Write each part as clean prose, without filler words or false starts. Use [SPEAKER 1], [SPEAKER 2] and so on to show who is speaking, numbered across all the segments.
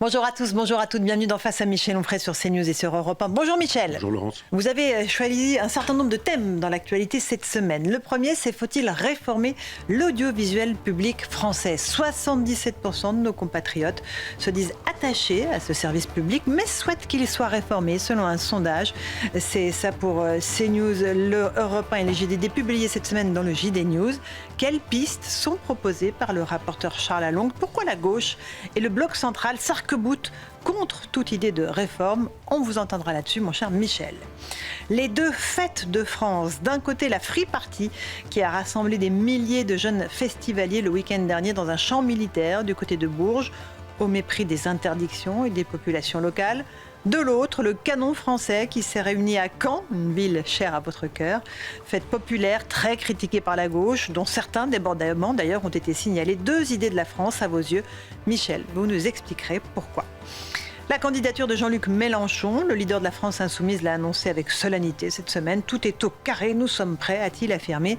[SPEAKER 1] Bonjour à tous, bonjour à toutes, bienvenue dans Face à Michel Onfray sur CNews et sur Europe 1. Bonjour Michel.
[SPEAKER 2] Bonjour Laurence.
[SPEAKER 1] Vous avez choisi un certain nombre de thèmes dans l'actualité cette semaine. Le premier, c'est faut-il réformer l'audiovisuel public français ? 77% de nos compatriotes se disent attachés à ce service public, mais souhaitent qu'il soit réformé selon un sondage. C'est ça pour CNews, le Europe 1 et les JDD publiés cette semaine dans le JD News. Quelles pistes sont proposées par le rapporteur Charles Along ? Pourquoi la gauche et le bloc central s'arc-boutent contre toute idée de réforme? On vous entendra là-dessus, mon cher Michel. Les deux fêtes de France. D'un côté, la Free Party, qui a rassemblé des milliers de jeunes festivaliers le week-end dernier dans un champ militaire du côté de Bourges, au mépris des interdictions et des populations locales. De l'autre, le canon français qui s'est réuni à Caen, une ville chère à votre cœur, fête populaire très critiquée par la gauche, dont certains débordements d'ailleurs ont été signalés. Deux idées de la France à vos yeux. Michel, vous nous expliquerez pourquoi. La candidature de Jean-Luc Mélenchon, le leader de la France insoumise, l'a annoncé avec solennité cette semaine. Tout est au carré, nous sommes prêts, a-t-il affirmé.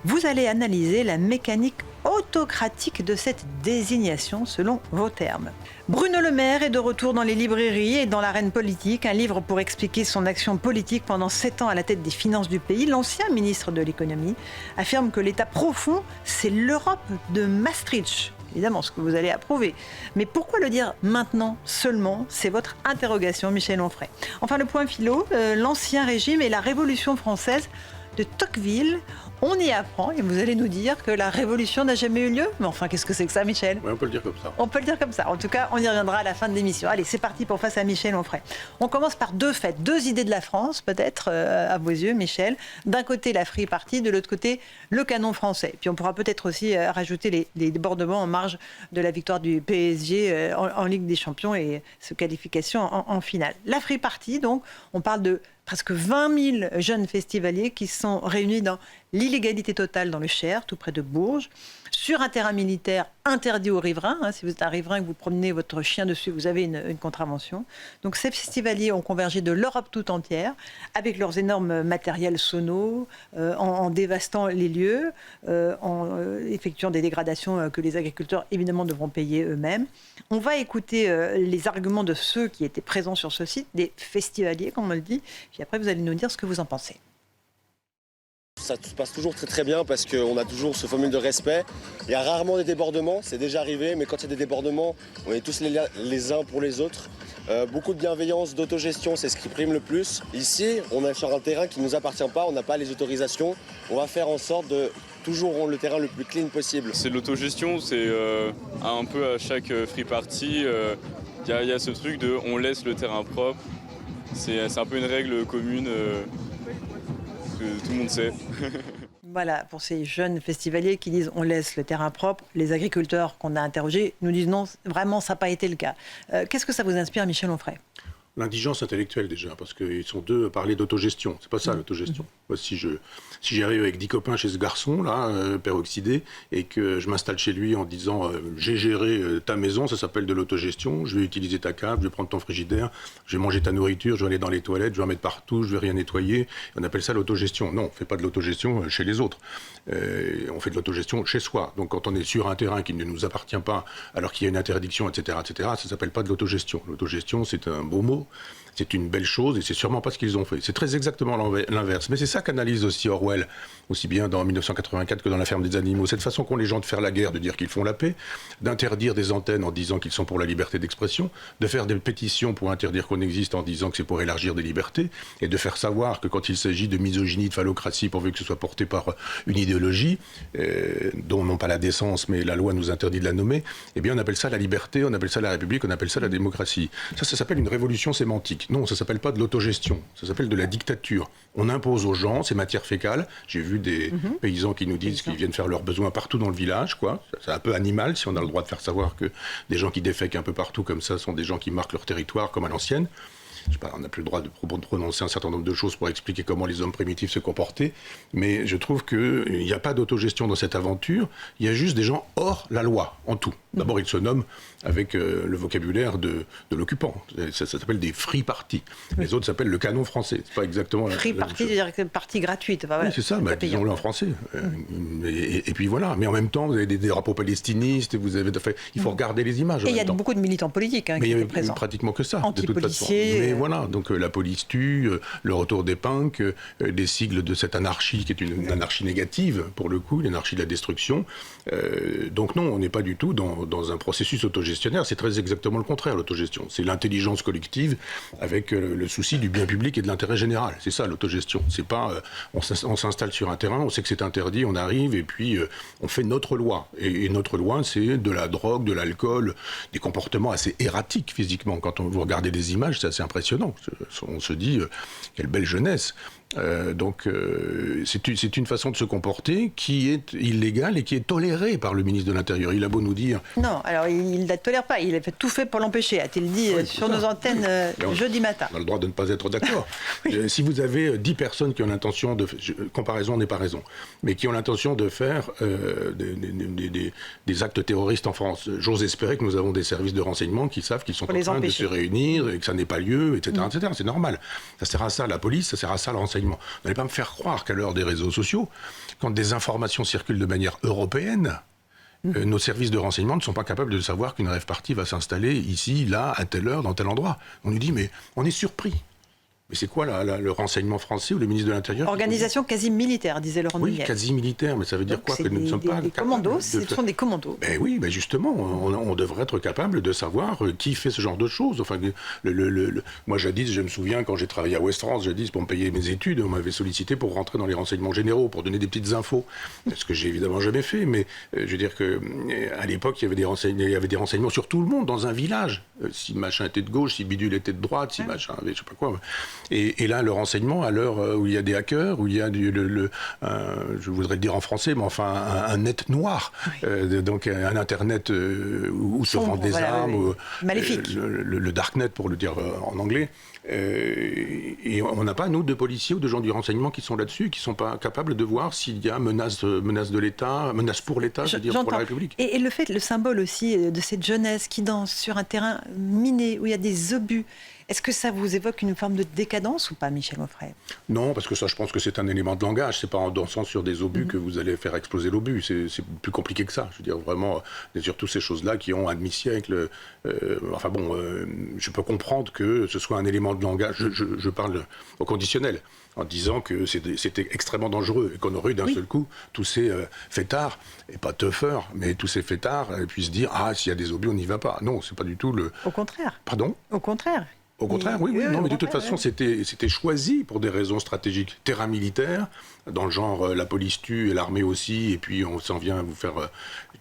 [SPEAKER 1] Vous allez analyser la mécanique autocratique de cette désignation selon vos termes. Bruno Le Maire est de retour dans les librairies et dans l'arène politique. Un livre pour expliquer son action politique pendant 7 ans à la tête des finances du pays. L'ancien ministre de l'économie affirme que l'état profond, c'est l'Europe de Maastricht. Évidemment, ce que vous allez approuver. Mais pourquoi le dire maintenant seulement ? C'est votre interrogation, Michel Onfray. Enfin, le point philo, l'Ancien Régime et la Révolution française de Tocqueville. On y apprend et vous allez nous dire que la révolution n'a jamais eu lieu. Mais enfin, qu'est-ce que c'est que ça, Michel ?
[SPEAKER 2] Oui, on peut le dire comme ça.
[SPEAKER 1] On peut le dire comme ça. En tout cas, on y reviendra à la fin de l'émission. Allez, c'est parti pour Face à Michel Onfray. On commence par deux faits, deux idées de la France, peut-être, à vos yeux, Michel. D'un côté, la Free Party, de l'autre côté, le canon français. Puis on pourra peut-être aussi rajouter les débordements en marge de la victoire du PSG en Ligue des Champions et sa qualification en finale. La Free Party, donc, on parle de presque 20 000 jeunes festivaliers qui sont réunis dans l'illégalité totale dans le Cher, tout près de Bourges, sur un terrain militaire interdit aux riverains. Si vous êtes un riverain et que vous promenez votre chien dessus, vous avez une contravention. Donc ces festivaliers ont convergé de l'Europe tout entière, avec leurs énormes matériels sonos, en dévastant les lieux, en effectuant des dégradations que les agriculteurs évidemment devront payer eux-mêmes. On va écouter les arguments de ceux qui étaient présents sur ce site, des festivaliers, comme on le dit, puis après vous allez nous dire ce que vous en pensez.
[SPEAKER 3] Ça se passe toujours très très bien parce qu'on a toujours ce formule de respect. Il y a rarement des débordements, c'est déjà arrivé, mais quand il y a des débordements, on est tous les uns pour les autres. Beaucoup de bienveillance, d'autogestion, c'est ce qui prime le plus. Ici, on est sur un terrain qui ne nous appartient pas, on n'a pas les autorisations. On va faire en sorte de toujours rendre le terrain le plus clean possible.
[SPEAKER 4] C'est de l'autogestion, c'est un peu à chaque free party, il y a ce truc de on laisse le terrain propre. C'est un peu une règle commune que tout le monde sait.
[SPEAKER 1] Voilà, pour ces jeunes festivaliers qui disent on laisse le terrain propre, les agriculteurs qu'on a interrogés nous disent non, vraiment ça n'a pas été le cas. Qu'est-ce que ça vous inspire, Michel Onfray ?
[SPEAKER 2] L'indigence intellectuelle déjà, parce qu'ils sont deux à parler d'autogestion. C'est pas ça l'autogestion. Moi, si j'arrive avec 10 copains chez ce garçon là, peroxydé, et que je m'installe chez lui en disant j'ai géré ta maison, ça s'appelle de l'autogestion. Je vais utiliser ta cave, je vais prendre ton frigidaire, je vais manger ta nourriture, je vais aller dans les toilettes, je vais en mettre partout, je vais rien nettoyer. On appelle ça l'autogestion. Non, on fait pas de l'autogestion chez les autres. On fait de l'autogestion chez soi. Donc quand on est sur un terrain qui ne nous appartient pas, alors qu'il y a une interdiction, etc., ça s'appelle pas de l'autogestion. L'autogestion, c'est un beau mot. C'est une belle chose et c'est sûrement pas ce qu'ils ont fait. C'est très exactement l'inverse. Mais c'est ça qu'analyse aussi Orwell, aussi bien dans 1984 que dans La ferme des animaux. Cette façon qu'ont les gens de faire la guerre, de dire qu'ils font la paix, d'interdire des antennes en disant qu'ils sont pour la liberté d'expression, de faire des pétitions pour interdire qu'on existe en disant que c'est pour élargir des libertés, et de faire savoir que quand il s'agit de misogynie, de phallocratie, pourvu que ce soit porté par une idéologie, dont non pas la décence, mais la loi nous interdit de la nommer, eh bien on appelle ça la liberté, on appelle ça la République, on appelle ça la démocratie. Ça s'appelle une révolution sémantique. Non, ça ne s'appelle pas de l'autogestion, ça s'appelle de la dictature. On impose aux gens ces matières fécales. J'ai vu des paysans qui nous disent qu'ils viennent faire leurs besoins partout dans le village, quoi. C'est un peu animal si on a le droit de faire savoir que des gens qui défèquent un peu partout comme ça sont des gens qui marquent leur territoire comme à l'ancienne. Je sais pas, on n'a plus le droit de prononcer un certain nombre de choses pour expliquer comment les hommes primitifs se comportaient, mais je trouve qu'il n'y a pas d'autogestion dans cette aventure, il y a juste des gens hors la loi, en tout. D'abord, ils se nomment avec le vocabulaire de l'occupant. Ça s'appelle des free parties. Les autres s'appellent le canon français. C'est pas exactement
[SPEAKER 1] free
[SPEAKER 2] la
[SPEAKER 1] party, c'est-à-dire que partie gratuite. Enfin, voilà,
[SPEAKER 2] oui, c'est ça, disons-le en français. Et puis voilà. Mais en même temps, vous avez des drapeaux palestinistes, il faut regarder les images.
[SPEAKER 1] Et il y a beaucoup de militants politiques qui étaient présents.
[SPEAKER 2] Pratiquement que ça, de toute façon.
[SPEAKER 1] Anti-policiers.
[SPEAKER 2] Mais voilà, donc la police tue, le retour des punks, les sigles de cette anarchie qui est une anarchie négative, pour le coup, l'anarchie de la destruction. Donc non, on n'est pas du tout dans un processus autogestionnaire, c'est très exactement le contraire, l'autogestion. C'est l'intelligence collective avec le souci du bien public et de l'intérêt général. C'est ça, l'autogestion. C'est pas, on s'installe sur un terrain, on sait que c'est interdit, on arrive et puis on fait notre loi. Et notre loi, c'est de la drogue, de l'alcool, des comportements assez erratiques physiquement. Quand vous regardez des images, c'est assez impressionnant. On se dit, quelle belle jeunesse. C'est une façon de se comporter qui est illégale et qui est tolérée par le ministre de l'Intérieur. Il a beau nous dire...
[SPEAKER 1] Non, alors il ne la tolère pas, il a fait tout fait pour l'empêcher, a-t-il dit sur nos antennes jeudi matin.
[SPEAKER 2] On a le droit de ne pas être d'accord. Oui. Si vous avez 10 personnes qui ont l'intention de... Comparaison n'est pas raison, mais qui ont l'intention de faire des actes terroristes en France, j'ose espérer que nous avons des services de renseignement qui savent qu'ils sont en train de se réunir et que ça n'ait pas lieu, etc. etc. C'est normal. Ça sert à ça la police, ça sert à ça le renseignement. Vous n'allez pas me faire croire qu'à l'heure des réseaux sociaux, quand des informations circulent de manière européenne, nos services de renseignement ne sont pas capables de savoir qu'une rave party va s'installer ici, là, à telle heure, dans tel endroit. On nous dit, mais on est surpris. Mais c'est quoi le renseignement français ou le ministre de l'Intérieur?
[SPEAKER 1] Organisation quasi militaire, disait Laurent Nunez.
[SPEAKER 2] Oui, quasi militaire, mais ça veut dire quoi? Que nous ne sommes pas
[SPEAKER 1] des commandos, ce sont des commandos.
[SPEAKER 2] Ben oui, ben justement, on devrait être capable de savoir qui fait ce genre de choses. Enfin, moi jadis, je me souviens quand j'ai travaillé à Ouest France, jadis pour me payer mes études, on m'avait sollicité pour rentrer dans les renseignements généraux, pour donner des petites infos, ce que j'ai évidemment jamais fait. Mais je veux dire que à l'époque, il y avait des renseignements sur tout le monde dans un village. Si machin était de gauche, si bidule était de droite, si machin, je sais pas quoi. Et là, le renseignement, à l'heure où il y a des hackers, où il y a je voudrais le dire en français, mais enfin un net noir, donc un internet où se vendent des armes,
[SPEAKER 1] maléfique.
[SPEAKER 2] Le darknet pour le dire en anglais. Et on n'a pas, nous, de policiers ou de gens du renseignement qui sont là-dessus, qui ne sont pas capables de voir s'il y a menace de l'État, menace pour l'État, c'est-à-dire pour la République.
[SPEAKER 1] Et le symbole aussi de cette jeunesse qui danse sur un terrain miné, où il y a des obus. Est-ce que ça vous évoque une forme de décadence ou pas, Michel Onfray?
[SPEAKER 2] Non, parce que ça, je pense que c'est un élément de langage. C'est pas en dansant sur des obus que vous allez faire exploser l'obus. C'est plus compliqué que ça. Je veux dire, vraiment, et surtout ces choses-là qui ont un demi-siècle. Je peux comprendre que ce soit un élément de langage. Je parle au conditionnel, en disant que c'était extrêmement dangereux et qu'on aurait eu d'un seul coup tous ces fêtards, et pas teufeurs, mais tous ces fêtards puissent dire « Ah, s'il y a des obus, on n'y va pas ». Non, c'est pas du tout le...
[SPEAKER 1] Au contraire.
[SPEAKER 2] Pardon ?
[SPEAKER 1] Au contraire.
[SPEAKER 2] Au contraire, oui, non, mais de toute façon, c'était choisi pour des raisons stratégiques. Terrain militaire, dans le genre la police tue et l'armée aussi, et puis on s'en vient vous faire...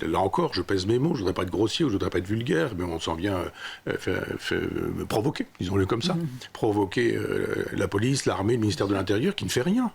[SPEAKER 2] là encore, je pèse mes mots, je ne voudrais pas être grossier ou je ne voudrais pas être vulgaire, mais on s'en vient me provoquer, disons-le comme ça. Provoquer la police, l'armée, le ministère de l'Intérieur, qui ne fait rien.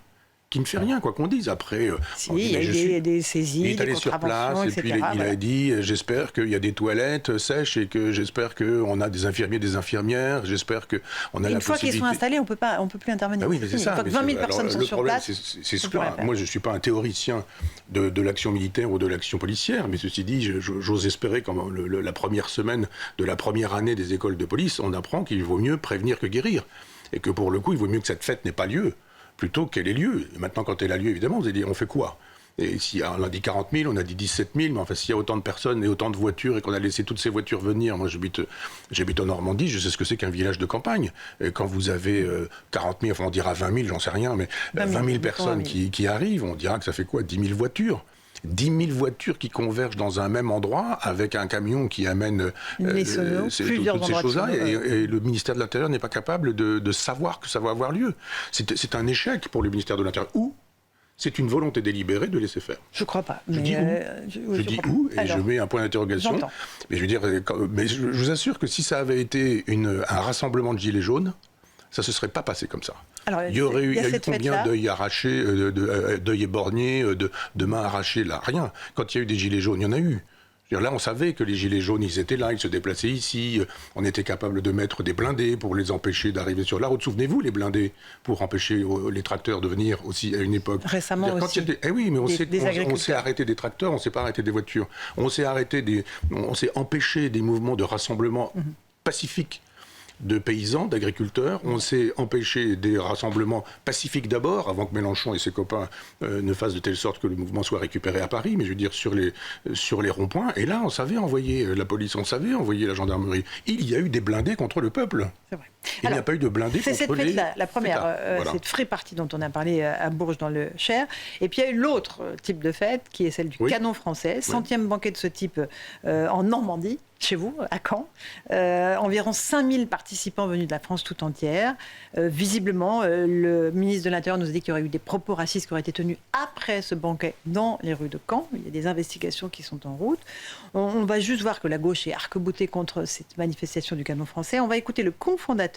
[SPEAKER 2] Quoi qu'on dise. Après,
[SPEAKER 1] il y a des saisies,
[SPEAKER 2] il est allé sur place, et puis il a dit j'espère qu'il y a des toilettes sèches et que j'espère qu'on a des infirmiers, des infirmières, j'espère qu'on a la possibilité...
[SPEAKER 1] Une fois qu'ils sont installés, on peut plus intervenir.
[SPEAKER 2] Ah oui, mais c'est ça.
[SPEAKER 1] Une fois que 20 000 personnes sont sur place,
[SPEAKER 2] c'est cela. Moi, je ne suis pas un théoricien de l'action militaire ou de l'action policière, mais ceci dit, j'ose espérer qu'en la première semaine de la première année des écoles de police, on apprend qu'il vaut mieux prévenir que guérir. Et que pour le coup, il vaut mieux que cette fête n'ait pas lieu, plutôt qu'elle ait lieu. Et maintenant, quand elle a lieu, évidemment, vous allez dire, on fait quoi? Et si on a dit 40 000, on a dit 17 000, mais enfin, s'il y a autant de personnes et autant de voitures et qu'on a laissé toutes ces voitures venir, moi j'habite en Normandie, je sais ce que c'est qu'un village de campagne. Et quand vous avez 40 000, enfin on dira 20 000, j'en sais rien, mais 20 000 personnes qui arrivent, on dira que ça fait quoi? 10 000 voitures 10 000 voitures qui convergent dans un même endroit avec un camion qui amène toutes ces choses-là et le ministère de l'Intérieur n'est pas capable de savoir que ça va avoir lieu. C'est un échec pour le ministère de l'Intérieur. Ou c'est une volonté délibérée de laisser faire.
[SPEAKER 1] Je ne crois pas.
[SPEAKER 2] Je dis où et je mets un point d'interrogation. Mais je veux dire, je vous assure que si ça avait été un rassemblement de gilets jaunes, ça ne se serait pas passé comme ça.
[SPEAKER 1] Alors,
[SPEAKER 2] il y a eu combien d'œils arrachés, d'œils éborgnés, de mains arrachées là? Rien. Quand il y a eu des gilets jaunes, il y en a eu. Là, on savait que les gilets jaunes, ils étaient là, ils se déplaçaient ici. On était capable de mettre des blindés pour les empêcher d'arriver sur la route. Souvenez-vous, les blindés pour empêcher les tracteurs de venir aussi à une époque.
[SPEAKER 1] Récemment aussi.
[SPEAKER 2] Oui, mais on
[SPEAKER 1] Des
[SPEAKER 2] s'est arrêté des tracteurs, on s'est pas arrêté des voitures. On s'est empêché des mouvements de rassemblement pacifiques de paysans, d'agriculteurs. On s'est empêché des rassemblements pacifiques d'abord, avant que Mélenchon et ses copains ne fassent de telle sorte que le mouvement soit récupéré à Paris, mais je veux dire sur les ronds-points. Et là, on savait envoyer la police, on savait envoyer la gendarmerie. Il y a eu des blindés contre le peuple.
[SPEAKER 1] C'est vrai.
[SPEAKER 2] Il n'y a pas eu de blindés contre les...
[SPEAKER 1] C'est cette fête-là, la première,
[SPEAKER 2] voilà.
[SPEAKER 1] cette Free Party dont on a parlé à Bourges dans le Cher. Et puis il y a eu l'autre type de fête, qui est celle du canon français. 100e banquet de ce type en Normandie, chez vous, à Caen. Environ 5000 participants venus de la France tout entière. Visiblement, le ministre de l'Intérieur nous a dit qu'il y aurait eu des propos racistes qui auraient été tenus après ce banquet dans les rues de Caen. Il y a des investigations qui sont en route. On va juste voir que la gauche est arc-boutée contre cette manifestation du canon français. On va écouter le cofondateur,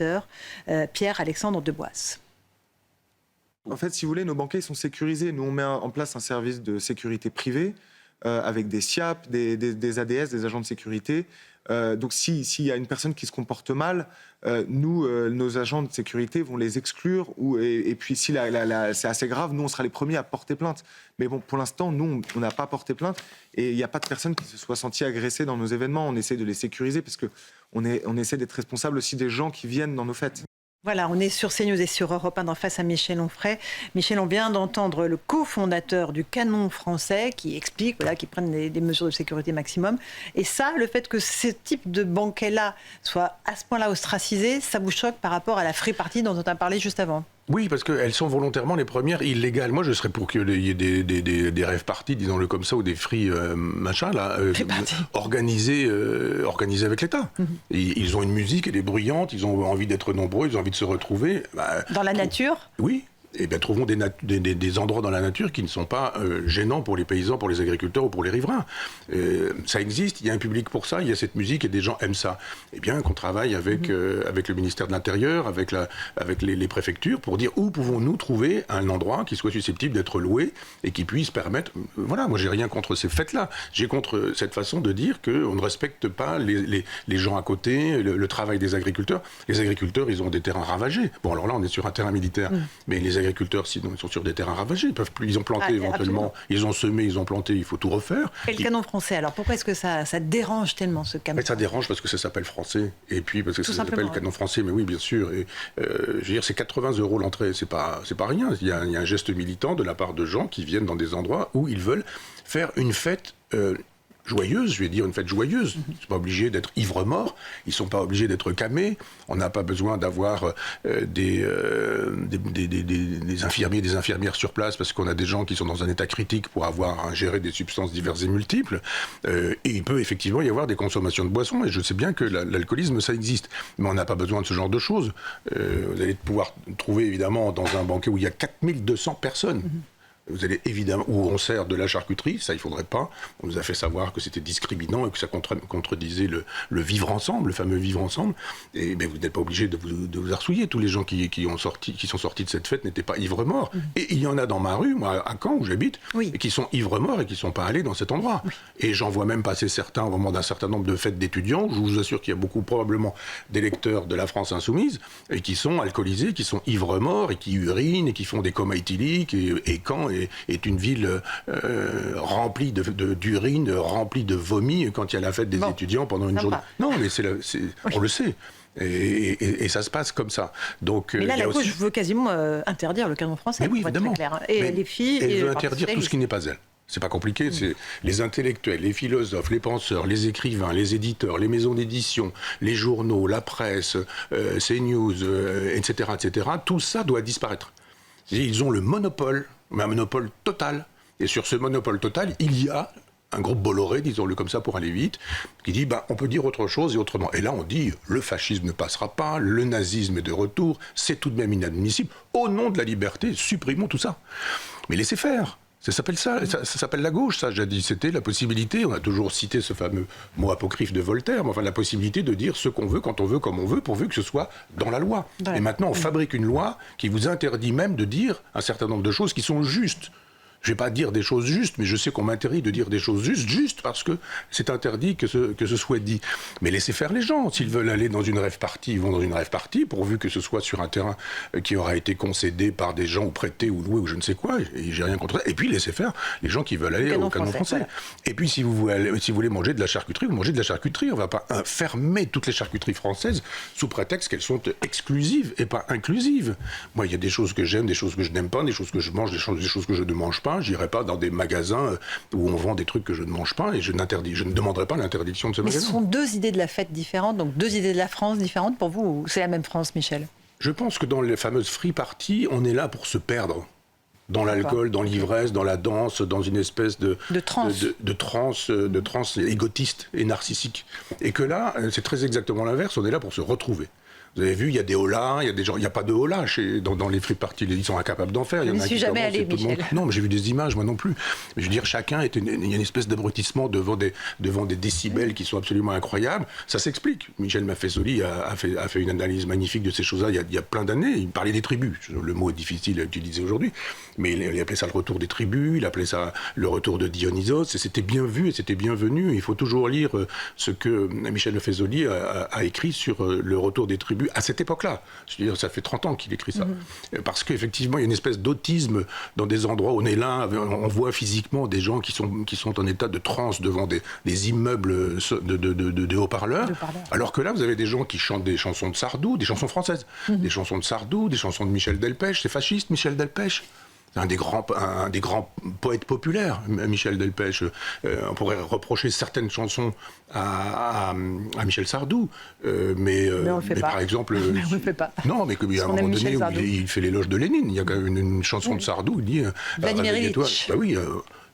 [SPEAKER 1] Pierre-Alexandre Deboisse.
[SPEAKER 5] En fait, si vous voulez, nos banquets sont sécurisés. Nous, on met en place un service de sécurité privée avec des SIAP, des ADS, des agents de sécurité. Donc, s'il y a une personne qui se comporte mal, nos agents de sécurité vont les exclure. Et puis, si c'est assez grave, nous, on sera les premiers à porter plainte. Mais bon, pour l'instant, nous, on n'a pas porté plainte. Et il n'y a pas de personne qui se soit sentie agressée dans nos événements. On essaie de les sécuriser parce qu'on essaie d'être responsable aussi des gens qui viennent dans nos fêtes.
[SPEAKER 1] Voilà, on est sur CNews et sur Europe 1 en face à Michel Onfray. Michel, on vient d'entendre le cofondateur du canon français qui explique qu'ils prennent des mesures de sécurité maximum. Et ça, le fait que ce type de banquet-là soit à ce point-là ostracisé, ça vous choque par rapport à la Free Party dont on a parlé juste avant ?
[SPEAKER 2] Oui, parce qu'elles sont volontairement les premières illégales. Moi, je serais pour qu'il y ait des rave parties, disons-le comme ça, ou des free organisés avec l'État. Ils ont une musique, elle est bruyante, ils ont envie d'être nombreux, ils ont envie de se retrouver.
[SPEAKER 1] Dans la nature ?
[SPEAKER 2] Oui. Eh bien, trouvons des endroits dans la nature qui ne sont pas gênants pour les paysans, pour les agriculteurs ou pour les riverains. Ça existe, il y a un public pour ça, il y a cette musique et des gens aiment ça. Eh bien, qu'on travaille avec le ministère de l'Intérieur, avec les préfectures, pour dire où pouvons-nous trouver un endroit qui soit susceptible d'être loué et qui puisse permettre... Voilà, moi, j'ai rien contre ces fêtes-là. J'ai contre cette façon de dire qu'on ne respecte pas les gens à côté, le travail des agriculteurs. Les agriculteurs, ils ont des terrains ravagés. Bon, alors là, on est sur un terrain militaire, mais les agriculteurs, sinon, ils sont sur des terrains ravagés. Ils ont planté éventuellement, absolument. Ils ont semé, ils ont planté, il faut tout refaire.
[SPEAKER 1] Et le canon français, alors pourquoi est-ce que ça dérange tellement ce canon ?
[SPEAKER 2] Ça dérange parce que ça s'appelle français, et puis parce que ça s'appelle canon français, mais oui, bien sûr. Et, je veux dire, c'est 80 € l'entrée, c'est pas rien. Il y a un geste militant de la part de gens qui viennent dans des endroits où ils veulent faire une fête joyeuse, je vais dire une fête joyeuse. Ils ne sont pas obligés d'être ivres-morts, ils ne sont pas obligés d'être camés, on n'a pas besoin d'avoir des infirmiers, des infirmières sur place parce qu'on a des gens qui sont dans un état critique pour avoir à gérer des substances diverses et multiples. Et il peut effectivement y avoir des consommations de boissons, et je sais bien que l'alcoolisme, ça existe, mais on n'a pas besoin de ce genre de choses. Vous allez pouvoir trouver évidemment dans un banquet où il y a 4200 personnes. Vous allez évidemment, où on sert de la charcuterie, ça il ne faudrait pas. On nous a fait savoir que c'était discriminant et que ça contredisait le vivre ensemble, le fameux vivre ensemble. Et vous n'êtes pas obligé de vous arsouiller. Tous les gens qui sont sortis de cette fête n'étaient pas ivres-morts. Et il y en a dans ma rue, moi à Caen où j'habite, et qui sont ivres-morts et qui ne sont pas allés dans cet endroit. Et j'en vois même passer certains au moment d'un certain nombre de fêtes d'étudiants. Je vous assure qu'il y a beaucoup probablement d'électeurs de la France insoumise et qui sont alcoolisés, qui sont ivres-morts et qui urinent et qui font des comas éthyliques. Et Caen est une ville remplie d'urine, remplie de vomi quand il y a la fête des étudiants pendant une journée. Non, mais on le sait. Et ça se passe comme ça. Donc,
[SPEAKER 1] mais là, la gauche veut quasiment interdire le canon français.
[SPEAKER 2] Mais oui, évidemment.
[SPEAKER 1] Très clair. Et les filles...
[SPEAKER 2] Elle veut interdire tout ce qui n'est pas elle. C'est pas compliqué, c'est les intellectuels, les philosophes, les penseurs, les écrivains, les éditeurs, les maisons d'édition, les journaux, la presse, CNews, etc., etc. Tout ça doit disparaître. Ils ont le monopole, mais un monopole total. Et sur ce monopole total, il y a un groupe Bolloré, disons-le comme ça pour aller vite, qui dit on peut dire autre chose et autrement. Et là, on dit le fascisme ne passera pas, le nazisme est de retour, c'est tout de même inadmissible. Au nom de la liberté, supprimons tout ça. Mais laissez faire. Ça s'appelle la gauche, ça, jadis. C'était la possibilité, on a toujours cité ce fameux mot apocryphe de Voltaire, mais enfin la possibilité de dire ce qu'on veut, quand on veut, comme on veut, pourvu que ce soit dans la loi. Ouais. Et maintenant, on fabrique une loi qui vous interdit même de dire un certain nombre de choses qui sont justes. Je vais pas dire des choses justes, mais je sais qu'on m'interdit de dire des choses justes parce que c'est interdit que ce soit dit. Mais laissez faire les gens. S'ils veulent aller dans une rave party, ils vont dans une rave party, pourvu que ce soit sur un terrain qui aura été concédé par des gens ou prêté ou loué ou je ne sais quoi. Et j'ai rien contre ça. Et puis laissez faire les gens qui veulent aller au Canon français. Voilà. Et puis si vous voulez manger de la charcuterie, vous mangez de la charcuterie. On ne va pas fermer toutes les charcuteries françaises sous prétexte qu'elles sont exclusives et pas inclusives. Moi, il y a des choses que j'aime, des choses que je n'aime pas, des choses que je mange, des choses que je ne mange pas. J'irai pas dans des magasins où on vend des trucs que je ne mange pas et je ne demanderai pas l'interdiction de ce magasin.
[SPEAKER 1] Mais ce sont deux idées de la fête différentes, donc deux idées de la France différentes pour vous, ou c'est la même France, Michel ?
[SPEAKER 2] Je pense que dans les fameuses free parties, on est là pour se perdre. Dans l'alcool, dans l'ivresse, dans la danse, dans une espèce de transe égotiste et narcissique. Et que là, c'est très exactement l'inverse, on est là pour se retrouver. Vous avez vu, il y a des hollas, il y a des gens, il n'y a pas de hollas dans les free parties, ils sont incapables d'en faire.
[SPEAKER 1] Je ne suis jamais allé, Michel.
[SPEAKER 2] Non, mais j'ai vu des images, moi non plus. Mais je veux dire, chacun il y a une espèce d'abrutissement devant des décibels qui sont absolument incroyables. Ça s'explique. Michel Maffesoli a fait une analyse magnifique de ces choses-là il y a plein d'années. Il parlait des tribus. Le mot est difficile à utiliser aujourd'hui, mais il appelait ça le retour des tribus, il appelait ça le retour de Dionysos, et c'était bien vu et c'était bienvenu. Il faut toujours lire ce que Michel Maffesoli a écrit sur le retour des tribus à cette époque-là. Je veux dire, ça fait 30 ans qu'il écrit ça. Parce qu'effectivement, il y a une espèce d'autisme dans des endroits où on est là, on voit physiquement des gens qui sont en état de transe devant des immeubles de haut-parleurs, alors que là, vous avez des gens qui chantent des chansons de Sardou, des chansons françaises, des chansons de Sardou, des chansons de Michel Delpech. C'est fasciste, Michel Delpech. C'est un des grands poètes populaires, Michel Delpech. On pourrait reprocher certaines chansons à Michel Sardou, mais par exemple...
[SPEAKER 1] Mais on le fait pas.
[SPEAKER 2] Non, mais à un moment donné, il fait l'éloge de Lénine. Il y a quand même une chanson de Sardou, il dit...
[SPEAKER 1] Vladimir Ilitch.
[SPEAKER 2] Bah oui...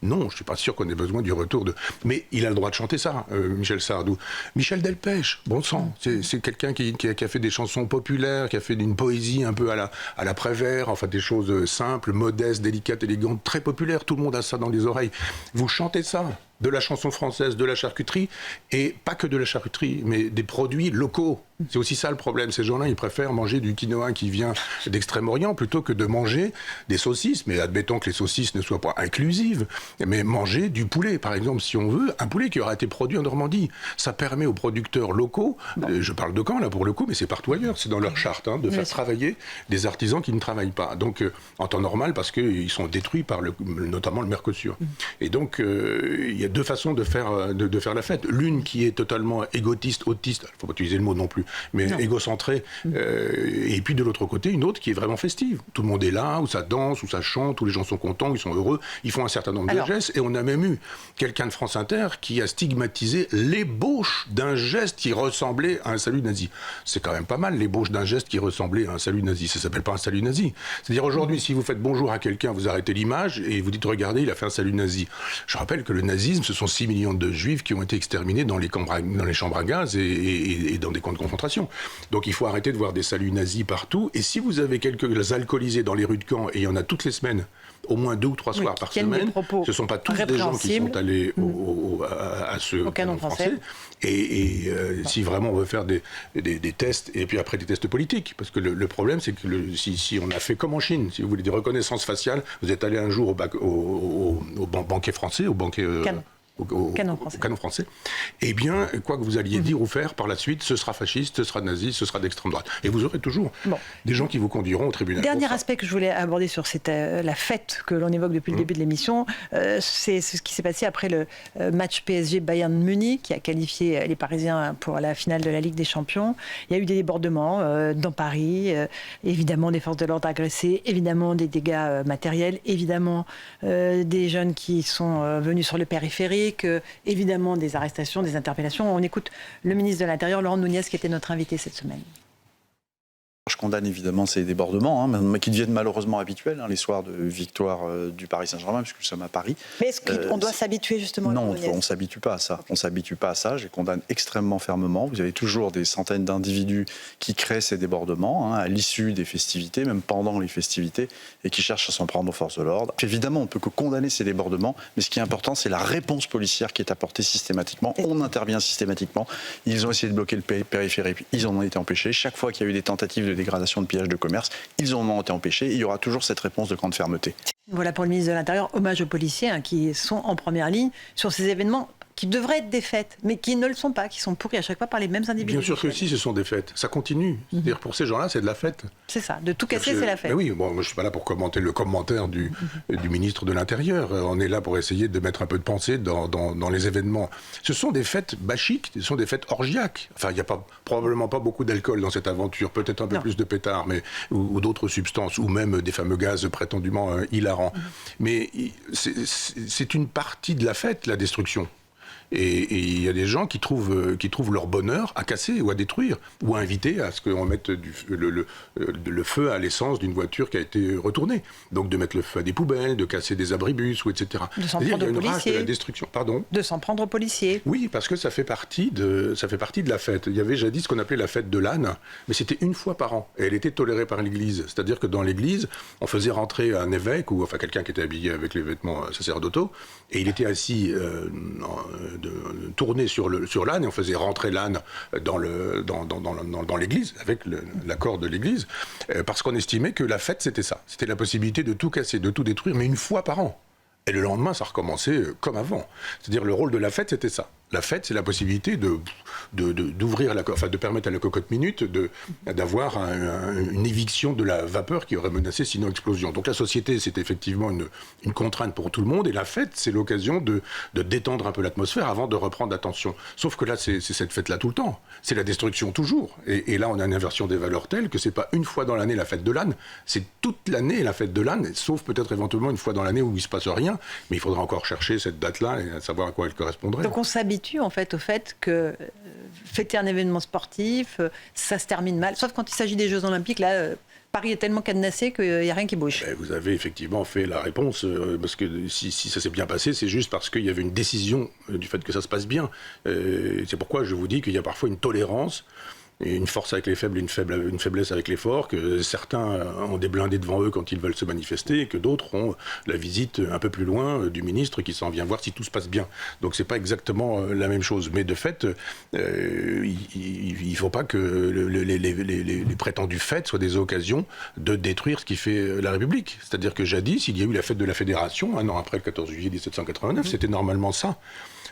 [SPEAKER 2] Non, je ne suis pas sûr qu'on ait besoin du retour de... Mais il a le droit de chanter ça, Michel Sardou. Michel Delpech, bon sang, c'est quelqu'un qui a fait des chansons populaires, qui a fait une poésie un peu à la Prévert, enfin des choses simples, modestes, délicates, élégantes, très populaires. Tout le monde a ça dans les oreilles. Vous chantez ça, de la chanson française, de la charcuterie, et pas que de la charcuterie, mais des produits locaux. C'est aussi ça le problème. Ces gens-là, ils préfèrent manger du quinoa qui vient d'Extrême-Orient plutôt que de manger des saucisses. Mais admettons que les saucisses ne soient pas inclusives, mais manger du poulet, par exemple, si on veut, un poulet qui aura été produit en Normandie. Ça permet aux producteurs locaux, je parle de Caen là pour le coup, mais c'est partout ailleurs, c'est dans leur charte, de faire travailler des artisans qui ne travaillent pas. Donc en temps normal, parce qu'ils sont détruits par notamment le Mercosur. Et donc il y a deux façons de faire la fête. L'une qui est totalement égotiste, autiste, il ne faut pas utiliser le mot non plus, mais égocentrée. Et puis de l'autre côté, une autre qui est vraiment festive. Tout le monde est là, où ça danse, où ça chante, tous les gens sont contents, ils sont heureux, ils font un certain nombre de gestes. Et on a même eu quelqu'un de France Inter qui a stigmatisé l'ébauche d'un geste qui ressemblait à un salut nazi. C'est quand même pas mal, l'ébauche d'un geste qui ressemblait à un salut nazi. Ça ne s'appelle pas un salut nazi. C'est-à-dire aujourd'hui, si vous faites bonjour à quelqu'un, vous arrêtez l'image et vous dites, regardez, il a fait un salut nazi. Je rappelle que le nazisme, ce sont 6 millions de juifs qui ont été exterminés dans les chambres à gaz et dans des camps de concentration. Donc il faut arrêter de voir des saluts nazis partout. Et si vous avez quelques alcoolisés dans les rues de Caen, et il y en a toutes les semaines, au moins 2 ou 3 soirs par semaine, ce ne sont pas tous des gens qui sont allés au Canon français. Et si vraiment on veut faire des tests, et puis après des tests politiques, parce que le problème c'est que si on a fait comme en Chine, si vous voulez des reconnaissances faciales, vous êtes allé un jour au banquet français, au banquet... Au Canon français, eh bien, quoi que vous alliez dire ou faire par la suite, ce sera fasciste, ce sera nazi, ce sera d'extrême droite. Et vous aurez toujours des gens qui vous conduiront au tribunal.
[SPEAKER 1] Dernier aspect que je voulais aborder sur la fête que l'on évoque depuis le début de l'émission, c'est ce qui s'est passé après le match PSG-Bayern Munich, qui a qualifié les Parisiens pour la finale de la Ligue des Champions. Il y a eu des débordements dans Paris, évidemment des forces de l'ordre agressées, évidemment des dégâts matériels, évidemment des jeunes qui sont venus sur le périphérique, évidemment des arrestations, des interpellations. On écoute le ministre de l'Intérieur, Laurent Nunez, qui était notre invité cette semaine.
[SPEAKER 6] Je condamne évidemment ces débordements, qui deviennent malheureusement habituels, les soirs de victoire du Paris Saint-Germain, puisque nous sommes à Paris.
[SPEAKER 1] Mais est-ce qu'on doit s'habituer justement?
[SPEAKER 6] Non, on ne s'habitue pas à ça. On ne s'habitue pas à ça. Je les condamne extrêmement fermement. Vous avez toujours des centaines d'individus qui créent ces débordements à l'issue des festivités, même pendant les festivités, et qui cherchent à s'en prendre aux forces de l'ordre. Évidemment, on ne peut que condamner ces débordements, mais ce qui est important, c'est la réponse policière qui est apportée systématiquement. On intervient systématiquement. Ils ont essayé de bloquer le périphérique, ils en ont été empêchés. Chaque fois qu'il y a eu des tentatives de dégradation de pillage de commerce, ils en ont été empêchés. Il y aura toujours cette réponse de grande fermeté.
[SPEAKER 1] Voilà pour le ministre de l'Intérieur, hommage aux policiers qui sont en première ligne sur ces événements qui devraient être des fêtes, mais qui ne le sont pas, qui sont pourris à chaque fois par les mêmes individus.
[SPEAKER 2] Bien sûr que si, ce sont des fêtes. Ça continue. C'est-à-dire pour ces gens-là, c'est de la fête.
[SPEAKER 1] C'est ça, de tout casser, c'est la fête.
[SPEAKER 2] Ben oui, bon, moi, je ne suis pas là pour commenter le commentaire du ministre de l'Intérieur. On est là pour essayer de mettre un peu de pensée dans les événements. Ce sont des fêtes bachiques, ce sont des fêtes orgiaques. Enfin, il n'y a probablement pas beaucoup d'alcool dans cette aventure, peut-être un peu plus de pétards ou d'autres substances, ou même des fameux gaz prétendument hilarants. Mais c'est une partie de la fête, la destruction. Et il y a des gens qui trouvent leur bonheur à casser ou à détruire, ou à inviter à ce qu'on mette le feu à l'essence d'une voiture qui a été retournée. Donc de mettre le feu à des poubelles, de casser des abribus, ou etc.
[SPEAKER 1] De s'en prendre aux policiers.
[SPEAKER 2] De la destruction. Pardon ?
[SPEAKER 1] De s'en prendre aux policiers.
[SPEAKER 2] Oui, parce que ça fait partie de la fête. Il y avait jadis ce qu'on appelait la fête de l'âne, mais c'était une fois par an. Et elle était tolérée par l'Église. C'est-à-dire que dans l'Église, on faisait rentrer un évêque, ou enfin quelqu'un qui était habillé avec les vêtements sacerdotaux, et il était assis tourné sur l'âne, et on faisait rentrer l'âne dans l'église, avec l'accord de l'église, parce qu'on estimait que la fête, c'était ça. C'était la possibilité de tout casser, de tout détruire, mais une fois par an. Et le lendemain, ça recommençait comme avant. C'est-à-dire, le rôle de la fête, c'était ça. La fête, c'est la possibilité d'ouvrir de permettre à la cocotte minute d'avoir une éviction de la vapeur qui aurait menacé sinon explosion. Donc la société, c'est effectivement une contrainte pour tout le monde, et la fête, c'est l'occasion de détendre un peu l'atmosphère avant de reprendre attention. Sauf que là, c'est cette fête-là tout le temps. C'est la destruction toujours. Et là, on a une inversion des valeurs telle que c'est pas une fois dans l'année la fête de l'âne, c'est toute l'année la fête de l'âne, sauf peut-être éventuellement une fois dans l'année où il se passe rien, mais il faudra encore chercher cette date-là et savoir à quoi elle correspondrait.
[SPEAKER 1] Donc on s'habitue en fait au fait que fêter un événement sportif, ça se termine mal, sauf quand il s'agit des Jeux Olympiques, là, Paris est tellement cadenassé qu'il n'y a rien qui bouge.
[SPEAKER 2] Vous avez effectivement fait la réponse, parce que si ça s'est bien passé, c'est juste parce qu'il y avait une décision du fait que ça se passe bien. C'est pourquoi je vous dis qu'il y a parfois une tolérance, et une force avec les faibles et une faiblesse avec les forts, que certains ont des blindés devant eux quand ils veulent se manifester, et que d'autres ont la visite un peu plus loin du ministre qui s'en vient voir si tout se passe bien. Donc c'est pas exactement la même chose. Mais de fait, il faut pas que les prétendues fêtes soient des occasions de détruire ce qui fait la République. C'est-à-dire que jadis, il y a eu la fête de la Fédération, un an après le 14 juillet 1789, c'était normalement ça.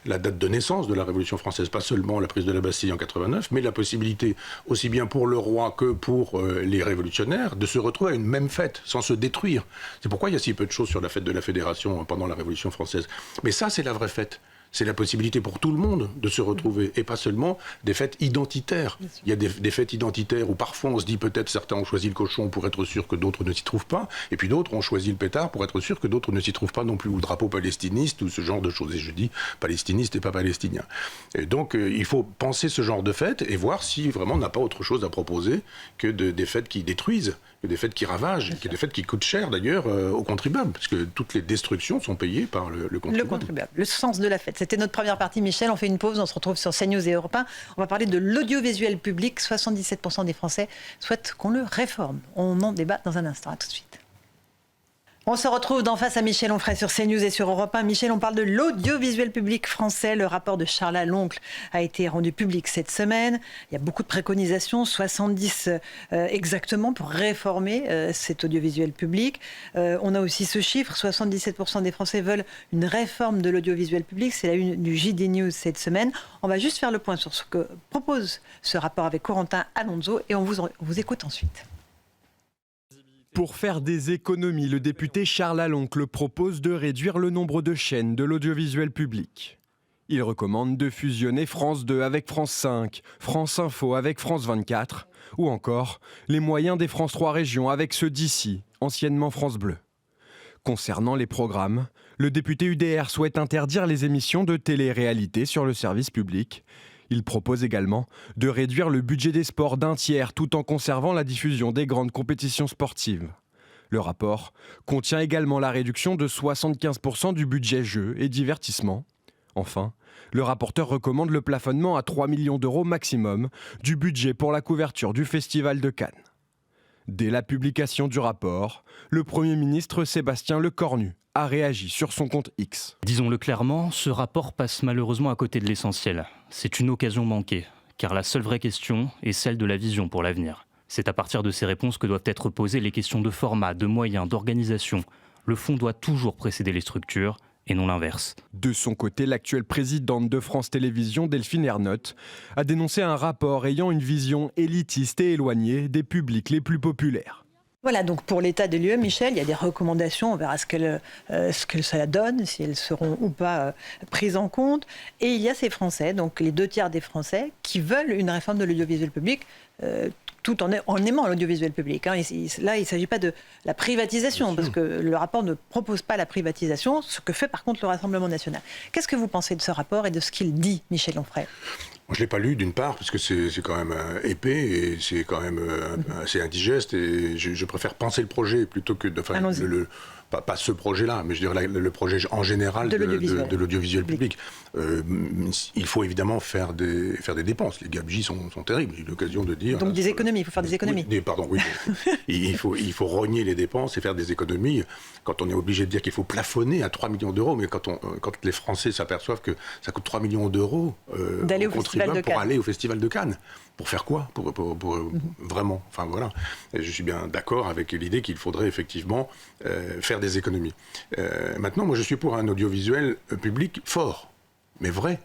[SPEAKER 2] La date de naissance de la Révolution française, pas seulement la prise de la Bastille en 89, mais la possibilité, aussi bien pour le roi que pour les révolutionnaires, de se retrouver à une même fête, sans se détruire. C'est pourquoi il y a si peu de choses sur la fête de la Fédération pendant la Révolution française. Mais ça, c'est la vraie fête. C'est la possibilité pour tout le monde de se retrouver, et pas seulement des fêtes identitaires. Il y a des fêtes identitaires où parfois on se dit peut-être certains ont choisi le cochon pour être sûr que d'autres ne s'y trouvent pas, et puis d'autres ont choisi le pétard pour être sûr que d'autres ne s'y trouvent pas non plus, ou le drapeau palestiniste, ou ce genre de choses. Et je dis palestiniste et pas palestinien. Et donc il faut penser ce genre de fêtes et voir si vraiment on n'a pas autre chose à proposer que des fêtes qui détruisent, que des fêtes qui ravagent, que des fêtes qui coûtent cher d'ailleurs aux contribuables, parce que toutes les destructions sont payées par le contribuable.
[SPEAKER 1] Le contribuable, le sens de la fête. C'était notre première partie, Michel. On fait une pause, on se retrouve sur CNews et Europe 1. On va parler de l'audiovisuel public. 77% des Français souhaitent qu'on le réforme. On en débat dans un instant. À tout de suite. On se retrouve d'en face à Michel Onfray sur CNews et sur Europe 1. Michel, on parle de l'audiovisuel public français. Le rapport de Charles Aloncle a été rendu public cette semaine. Il y a beaucoup de préconisations, 70 exactement, pour réformer cet audiovisuel public. On a aussi ce chiffre, 77% des Français veulent une réforme de l'audiovisuel public. C'est la une du JD News cette semaine. On va juste faire le point sur ce que propose ce rapport avec Corentin Alonso et on vous écoute ensuite.
[SPEAKER 7] Pour faire des économies, le député Charles Aloncle propose de réduire le nombre de chaînes de l'audiovisuel public. Il recommande de fusionner France 2 avec France 5, France Info avec France 24, ou encore les moyens des France 3 régions avec ceux d'ici, anciennement France Bleu. Concernant les programmes, le député UDR souhaite interdire les émissions de télé-réalité sur le service public. Il propose également de réduire le budget des sports d'un tiers tout en conservant la diffusion des grandes compétitions sportives. Le rapport contient également la réduction de 75% du budget jeux et divertissement. Enfin, le rapporteur recommande le plafonnement à 3 millions d'euros maximum du budget pour la couverture du Festival de Cannes. Dès la publication du rapport, le Premier ministre Sébastien Lecornu a réagi sur son compte X.
[SPEAKER 8] Disons-le clairement, ce rapport passe malheureusement à côté de l'essentiel. C'est une occasion manquée, car la seule vraie question est celle de la vision pour l'avenir. C'est à partir de ces réponses que doivent être posées les questions de format, de moyens, d'organisation. Le fond doit toujours précéder les structures et non l'inverse.
[SPEAKER 7] De son côté, l'actuelle présidente de France Télévisions, Delphine Ernotte, a dénoncé un rapport ayant une vision élitiste et éloignée des publics les plus populaires.
[SPEAKER 1] Voilà, donc pour l'état des lieux, Michel, il y a des recommandations, on verra ce que ça donne, si elles seront ou pas prises en compte. Et il y a ces Français, donc les 2/3 des Français, qui veulent une réforme de l'audiovisuel public, tout en aimant l'audiovisuel public. Là, il ne s'agit pas de la privatisation, parce que le rapport ne propose pas la privatisation, ce que fait par contre le Rassemblement national. Qu'est-ce que vous pensez de ce rapport et de ce qu'il dit, Michel Onfray ?
[SPEAKER 2] Moi, je ne l'ai pas lu, d'une part, parce que c'est quand même épais et c'est quand même assez indigeste. Et je préfère penser le projet plutôt que de... Pas ce projet-là, mais je dirais le projet en général de l'audiovisuel public. Il faut évidemment faire des dépenses. Les gabegies sont terribles. J'ai eu l'occasion de dire...
[SPEAKER 1] Donc des économies, il faut faire des économies.
[SPEAKER 2] Oui. il faut rogner les dépenses et faire des économies. Quand on est obligé de dire qu'il faut plafonner à 3 millions d'euros, mais quand les Français s'aperçoivent que ça coûte 3 millions d'euros
[SPEAKER 1] d'aller au Festival de Cannes.
[SPEAKER 2] Pour aller au Festival de Cannes. Pour faire quoi ? Pour vraiment. Enfin voilà. Et je suis bien d'accord avec l'idée qu'il faudrait effectivement faire des économies. Maintenant, moi je suis pour un audiovisuel public fort, mais vrai.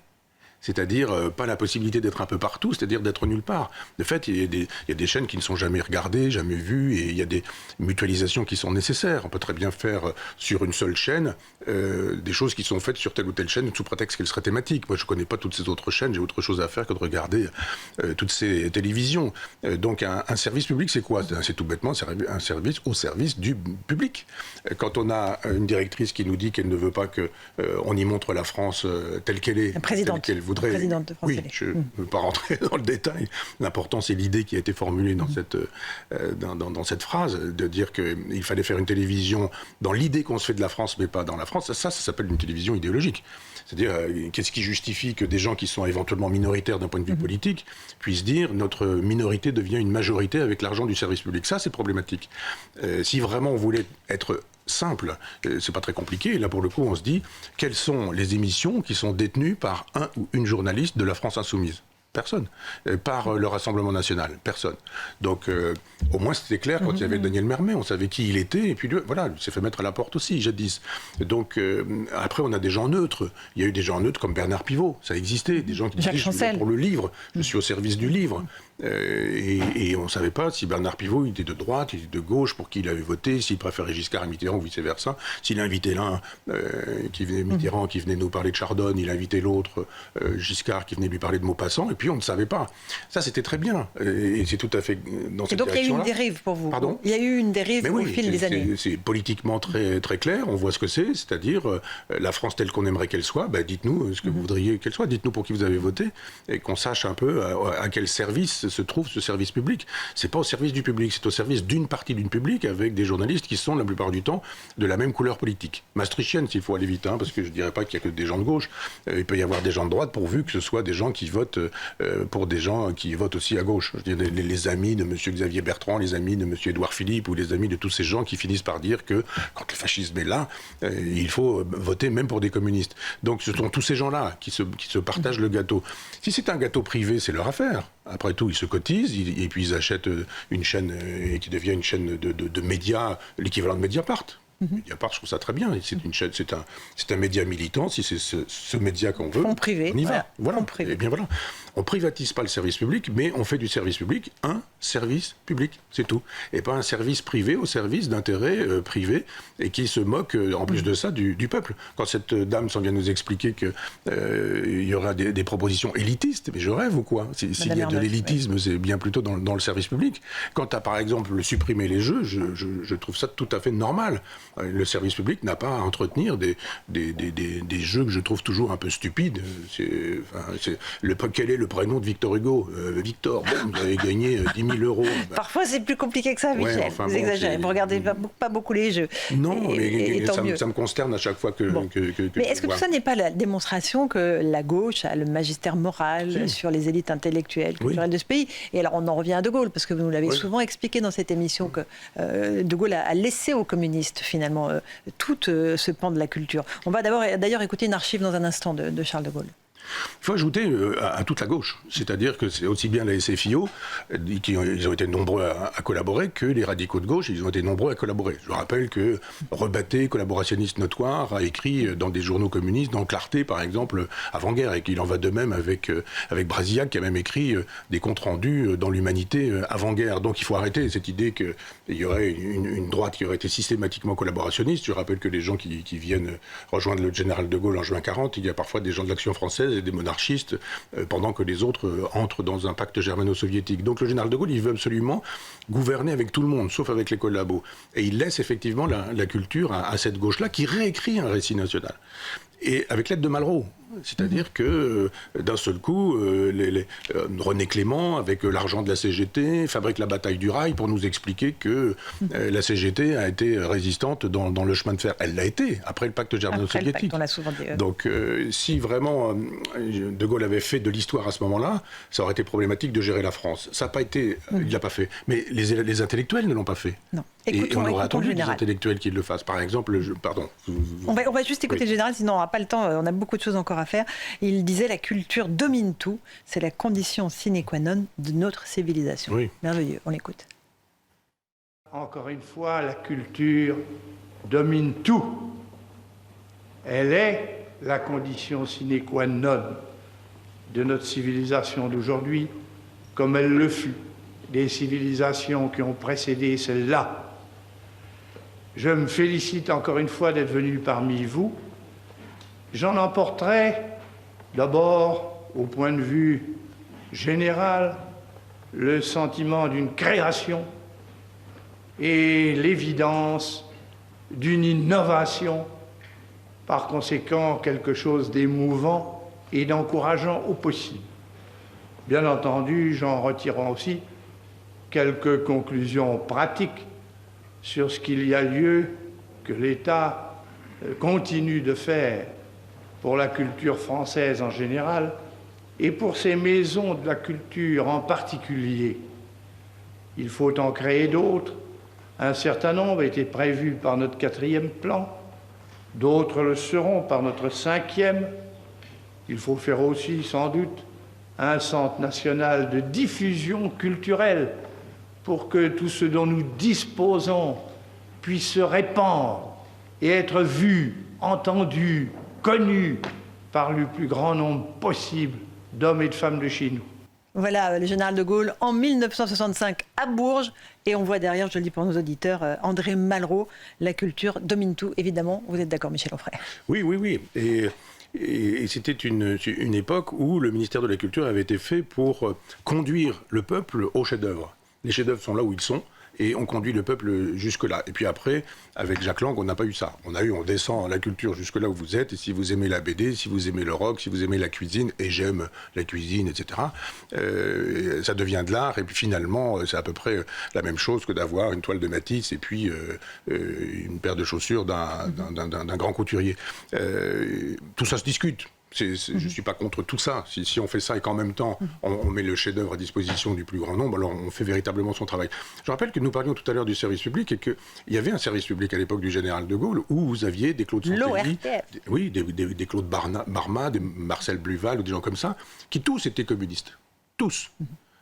[SPEAKER 2] C'est-à-dire pas la possibilité d'être un peu partout, c'est-à-dire d'être nulle part. De fait, il y a des chaînes qui ne sont jamais regardées, jamais vues, et il y a des mutualisations qui sont nécessaires. On peut très bien faire sur une seule chaîne des choses qui sont faites sur telle ou telle chaîne sous prétexte qu'elles seraient thématiques. Moi, je ne connais pas toutes ces autres chaînes, j'ai autre chose à faire que de regarder toutes ces télévisions. Donc un service public, c'est quoi ? C'est tout bêtement un service au service du public. Quand on a une directrice qui nous dit qu'elle ne veut pas qu'on y montre la France telle qu'elle est, telle qu'elle voudrait.
[SPEAKER 1] Présidente de France Télé.
[SPEAKER 2] Je ne veux pas rentrer dans le détail. L'important, c'est l'idée qui a été formulée dans cette phrase, de dire qu'il fallait faire une télévision dans l'idée qu'on se fait de la France, mais pas dans la France. Ça s'appelle une télévision idéologique. C'est-à-dire, qu'est-ce qui justifie que des gens qui sont éventuellement minoritaires d'un point de vue politique puissent dire notre minorité devient une majorité avec l'argent du service public ? Ça, c'est problématique. Si vraiment on voulait être simple, c'est pas très compliqué. Là, pour le coup, on se dit quelles sont les émissions qui sont détenues par un ou une journaliste de la France Insoumise ? Personne. Par le Rassemblement national, personne. Donc, au moins, c'était clair quand il y avait Daniel Mermet, on savait qui il était, et puis voilà, il s'est fait mettre à la porte aussi, jadis. Donc, après, on a des gens neutres. Il y a eu des gens neutres comme Bernard Pivot, ça existait, des gens qui disaient je suis là pour le livre, je suis au service du livre. Et on ne savait pas si Bernard Pivot il était de droite, il était de gauche, pour qui il avait voté, s'il préférait Giscard à Mitterrand ou vice-versa. S'il invitait l'un, Mitterrand, qui venait nous parler de Chardonne, il invitait l'autre, Giscard, qui venait lui parler de Maupassant, et puis on ne savait pas. Ça, c'était très bien. Et c'est tout à fait dans cette direction-là.
[SPEAKER 1] Et donc il y a eu une dérive pour vous ?
[SPEAKER 2] Pardon ?
[SPEAKER 1] Il y a eu une dérive au fil des années.
[SPEAKER 2] C'est politiquement très, très clair, on voit ce que c'est-à-dire la France telle qu'on aimerait qu'elle soit, dites-nous ce que vous voudriez qu'elle soit, dites-nous pour qui vous avez voté, et qu'on sache un peu à quel service se trouve ce service public. C'est pas au service du public, c'est au service d'une partie d'une public avec des journalistes qui sont la plupart du temps de la même couleur politique. Maastrichtienne, s'il faut aller vite, parce que je dirais pas qu'il y a que des gens de gauche. Il peut y avoir des gens de droite pourvu que ce soit des gens qui votent pour des gens qui votent aussi à gauche. Je veux dire, les amis de M. Xavier Bertrand, les amis de M. Édouard Philippe ou les amis de tous ces gens qui finissent par dire que quand le fascisme est là, il faut voter même pour des communistes. Donc ce sont tous ces gens-là qui se partagent le gâteau. Si c'est un gâteau privé, c'est leur affaire. Après tout, ils se cotisent et puis ils achètent une chaîne qui devient une chaîne de médias, l'équivalent de Mediapart. Mediapart, je trouve ça très bien. C'est une chaîne, c'est un média militant. Si c'est ce média qu'on veut,
[SPEAKER 1] fonds privé,
[SPEAKER 2] on y va. Voilà.
[SPEAKER 1] Fonds privé.
[SPEAKER 2] Et bien voilà. On privatise pas le service public, mais on fait du service public un service public, c'est tout. Et pas un service privé au service d'intérêts privés et qui se moque, en plus de ça, du peuple. Quand cette dame s'en vient nous expliquer qu'il y aura des propositions élitistes, mais je rêve ou quoi ? S'il y a de l'élitisme, c'est bien plutôt dans le service public. Quant à, par exemple, supprimer les jeux, je trouve ça tout à fait normal. Le service public n'a pas à entretenir des jeux que je trouve toujours un peu stupides. Quel est le prénom de Victor Hugo ? Victor, vous avez gagné 10 000 euros.
[SPEAKER 1] Parfois, c'est plus compliqué que ça, Michel.
[SPEAKER 2] Ouais, enfin,
[SPEAKER 1] vous exagérez, vous ne regardez pas beaucoup les jeux.
[SPEAKER 2] Non,
[SPEAKER 1] et
[SPEAKER 2] ça me consterne à chaque fois que
[SPEAKER 1] mais est-ce que tout ça n'est pas la démonstration que la gauche a le magistère moral sur les élites intellectuelles, culturelles de ce pays ? Et alors, on en revient à De Gaulle, parce que vous nous l'avez souvent expliqué dans cette émission, que De Gaulle a laissé aux communistes, finalement, tout ce pan de la culture. On va d'ailleurs écouter une archive dans un instant de Charles de Gaulle.
[SPEAKER 2] Il faut ajouter à toute la gauche, c'est-à-dire que c'est aussi bien la SFIO, ils ont été nombreux à collaborer, que les radicaux de gauche, ils ont été nombreux à collaborer. Je rappelle que Rebatté, collaborationniste notoire, a écrit dans des journaux communistes, dans Clarté par exemple, avant-guerre, et qu'il en va de même avec Brasillac, qui a même écrit des comptes rendus dans l'Humanité avant-guerre. Donc il faut arrêter cette idée qu'il y aurait une droite qui aurait été systématiquement collaborationniste. Je rappelle que les gens qui viennent rejoindre le général de Gaulle en juin 40, il y a parfois des gens de l'Action française et des monarchistes, pendant que les autres entrent dans un pacte germano-soviétique. Donc le général de Gaulle, il veut absolument gouverner avec tout le monde, sauf avec les collabos. Et il laisse effectivement la culture à cette gauche-là, qui réécrit un récit national. Et avec l'aide de Malraux. C'est-à-dire que d'un seul coup, René Clément, avec l'argent de la CGT, fabrique la bataille du rail pour nous expliquer que la CGT a été résistante dans le chemin de fer. Elle l'a été, après le pacte germano-soviétique. Donc si vraiment De Gaulle avait fait de l'histoire à ce moment-là, ça aurait été problématique de gérer la France. Ça n'a pas été, il ne l'a pas fait. Mais les intellectuels ne l'ont pas fait.
[SPEAKER 1] Non.
[SPEAKER 2] Et on aurait attendu des intellectuels qui le fassent. Par exemple, pardon.
[SPEAKER 1] On va juste écouter le général, sinon on n'aura pas le temps, on a beaucoup de choses encore à faire. Il disait la culture domine tout, c'est la condition sine qua non de notre civilisation.
[SPEAKER 2] Oui.
[SPEAKER 1] Merveilleux, on l'écoute.
[SPEAKER 9] Encore une fois, la culture domine tout. Elle est la condition sine qua non de notre civilisation d'aujourd'hui, comme elle le fut des civilisations qui ont précédé celle-là. Je me félicite encore une fois d'être venu parmi vous. J'en emporterai d'abord, au point de vue général, le sentiment d'une création et l'évidence d'une innovation, par conséquent quelque chose d'émouvant et d'encourageant au possible. Bien entendu, j'en retirerai aussi quelques conclusions pratiques sur ce qu'il y a lieu que l'État continue de faire pour la culture française en général et pour ces maisons de la culture en particulier. Il faut en créer d'autres. Un certain nombre a été prévu par notre 4e plan, d'autres le seront par notre 5e. Il faut faire aussi, sans doute, un centre national de diffusion culturelle pour que tout ce dont nous disposons puisse se répandre et être vu, entendu, connu par le plus grand nombre possible d'hommes et de femmes de chez nous.
[SPEAKER 1] Voilà le général de Gaulle en 1965 à Bourges. Et on voit derrière, je le dis pour nos auditeurs, André Malraux, la culture domine tout. Évidemment, vous êtes d'accord, Michel Onfray?
[SPEAKER 2] Oui. Et c'était une époque où le ministère de la Culture avait été fait pour conduire le peuple au chef-d'œuvre. Les chefs-d'œuvre sont là où ils sont. Et on conduit le peuple jusque-là. Et puis après, avec Jacques Lang, on n'a pas eu ça. On descend la culture jusque-là où vous êtes. Et si vous aimez la BD, si vous aimez le rock, si vous aimez la cuisine, et j'aime la cuisine, etc., ça devient de l'art. Et puis finalement, c'est à peu près la même chose que d'avoir une toile de Matisse et puis une paire de chaussures d'un grand couturier. Tout ça se discute. Je ne suis pas contre tout ça. Si on fait ça et qu'en même temps, on met le chef-d'œuvre à disposition du plus grand nombre, alors on fait véritablement son travail. Je rappelle que nous parlions tout à l'heure du service public et qu'il y avait un service public à l'époque du général de Gaulle où vous aviez des Claude Santelli, des Claude Barma, des Marcel Bluval ou des gens comme ça, qui tous étaient communistes. Tous.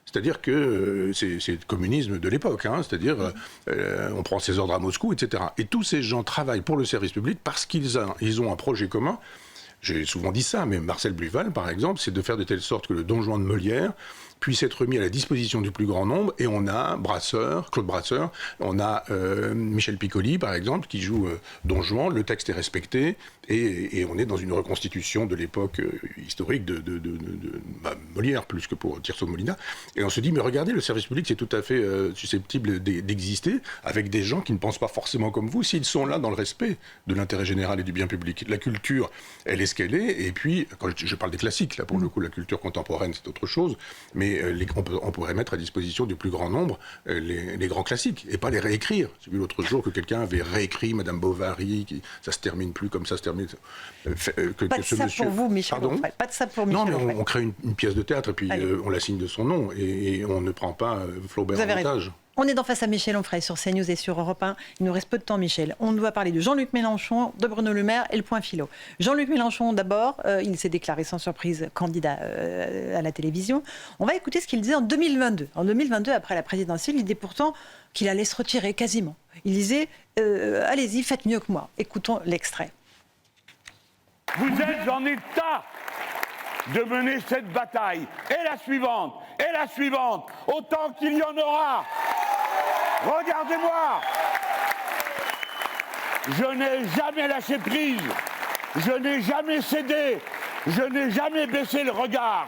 [SPEAKER 2] C'est-à-dire que c'est le communisme de l'époque, c'est-à-dire on prend ses ordres à Moscou, etc. Et tous ces gens travaillent pour le service public parce qu'ils ont un projet commun. J'ai souvent dit ça, mais Marcel Bluval, par exemple, c'est de faire de telle sorte que le Don Juan de Molière puisse être mis à la disposition du plus grand nombre. Et on a Claude Brasseur, on a Michel Piccoli, par exemple, qui joue Don Juan. Le texte est respecté et on est dans une reconstitution de l'époque historique de Molière, plus que pour Tirso Molina. Et on se dit, mais regardez, le service public, c'est tout à fait susceptible d'exister avec des gens qui ne pensent pas forcément comme vous, s'ils sont là dans le respect de l'intérêt général et du bien public. La culture, elle est ce qu'elle est. Et puis, quand je parle des classiques, là, pour le coup, la culture contemporaine, c'est autre chose. Mais on pourrait mettre à disposition du plus grand nombre les grands classiques et pas les réécrire. J'ai vu l'autre jour que quelqu'un avait réécrit Madame Bovary, ça se termine plus comme ça se termine.
[SPEAKER 1] Pas de ça pour vous, Michel Onfray. Pas de ça pour Michel Onfray.
[SPEAKER 2] Non, mais on crée une pièce de théâtre et puis on la signe de son nom et on ne prend pas Flaubert en otage.
[SPEAKER 1] On est dans Face à Michel Onfray sur CNews et sur Europe 1. Il nous reste peu de temps, Michel. On doit parler de Jean-Luc Mélenchon, de Bruno Le Maire et le point philo. Jean-Luc Mélenchon, d'abord, il s'est déclaré sans surprise candidat à la télévision. On va écouter ce qu'il disait en 2022. En 2022, après la présidentielle, il disait pourtant qu'il allait se retirer quasiment. Il disait allez-y, faites mieux que moi. Écoutons l'extrait.
[SPEAKER 10] Vous êtes en état de mener cette bataille. Et la suivante, autant qu'il y en aura. Regardez-moi. Je n'ai jamais lâché prise. Je n'ai jamais cédé. Je n'ai jamais baissé le regard.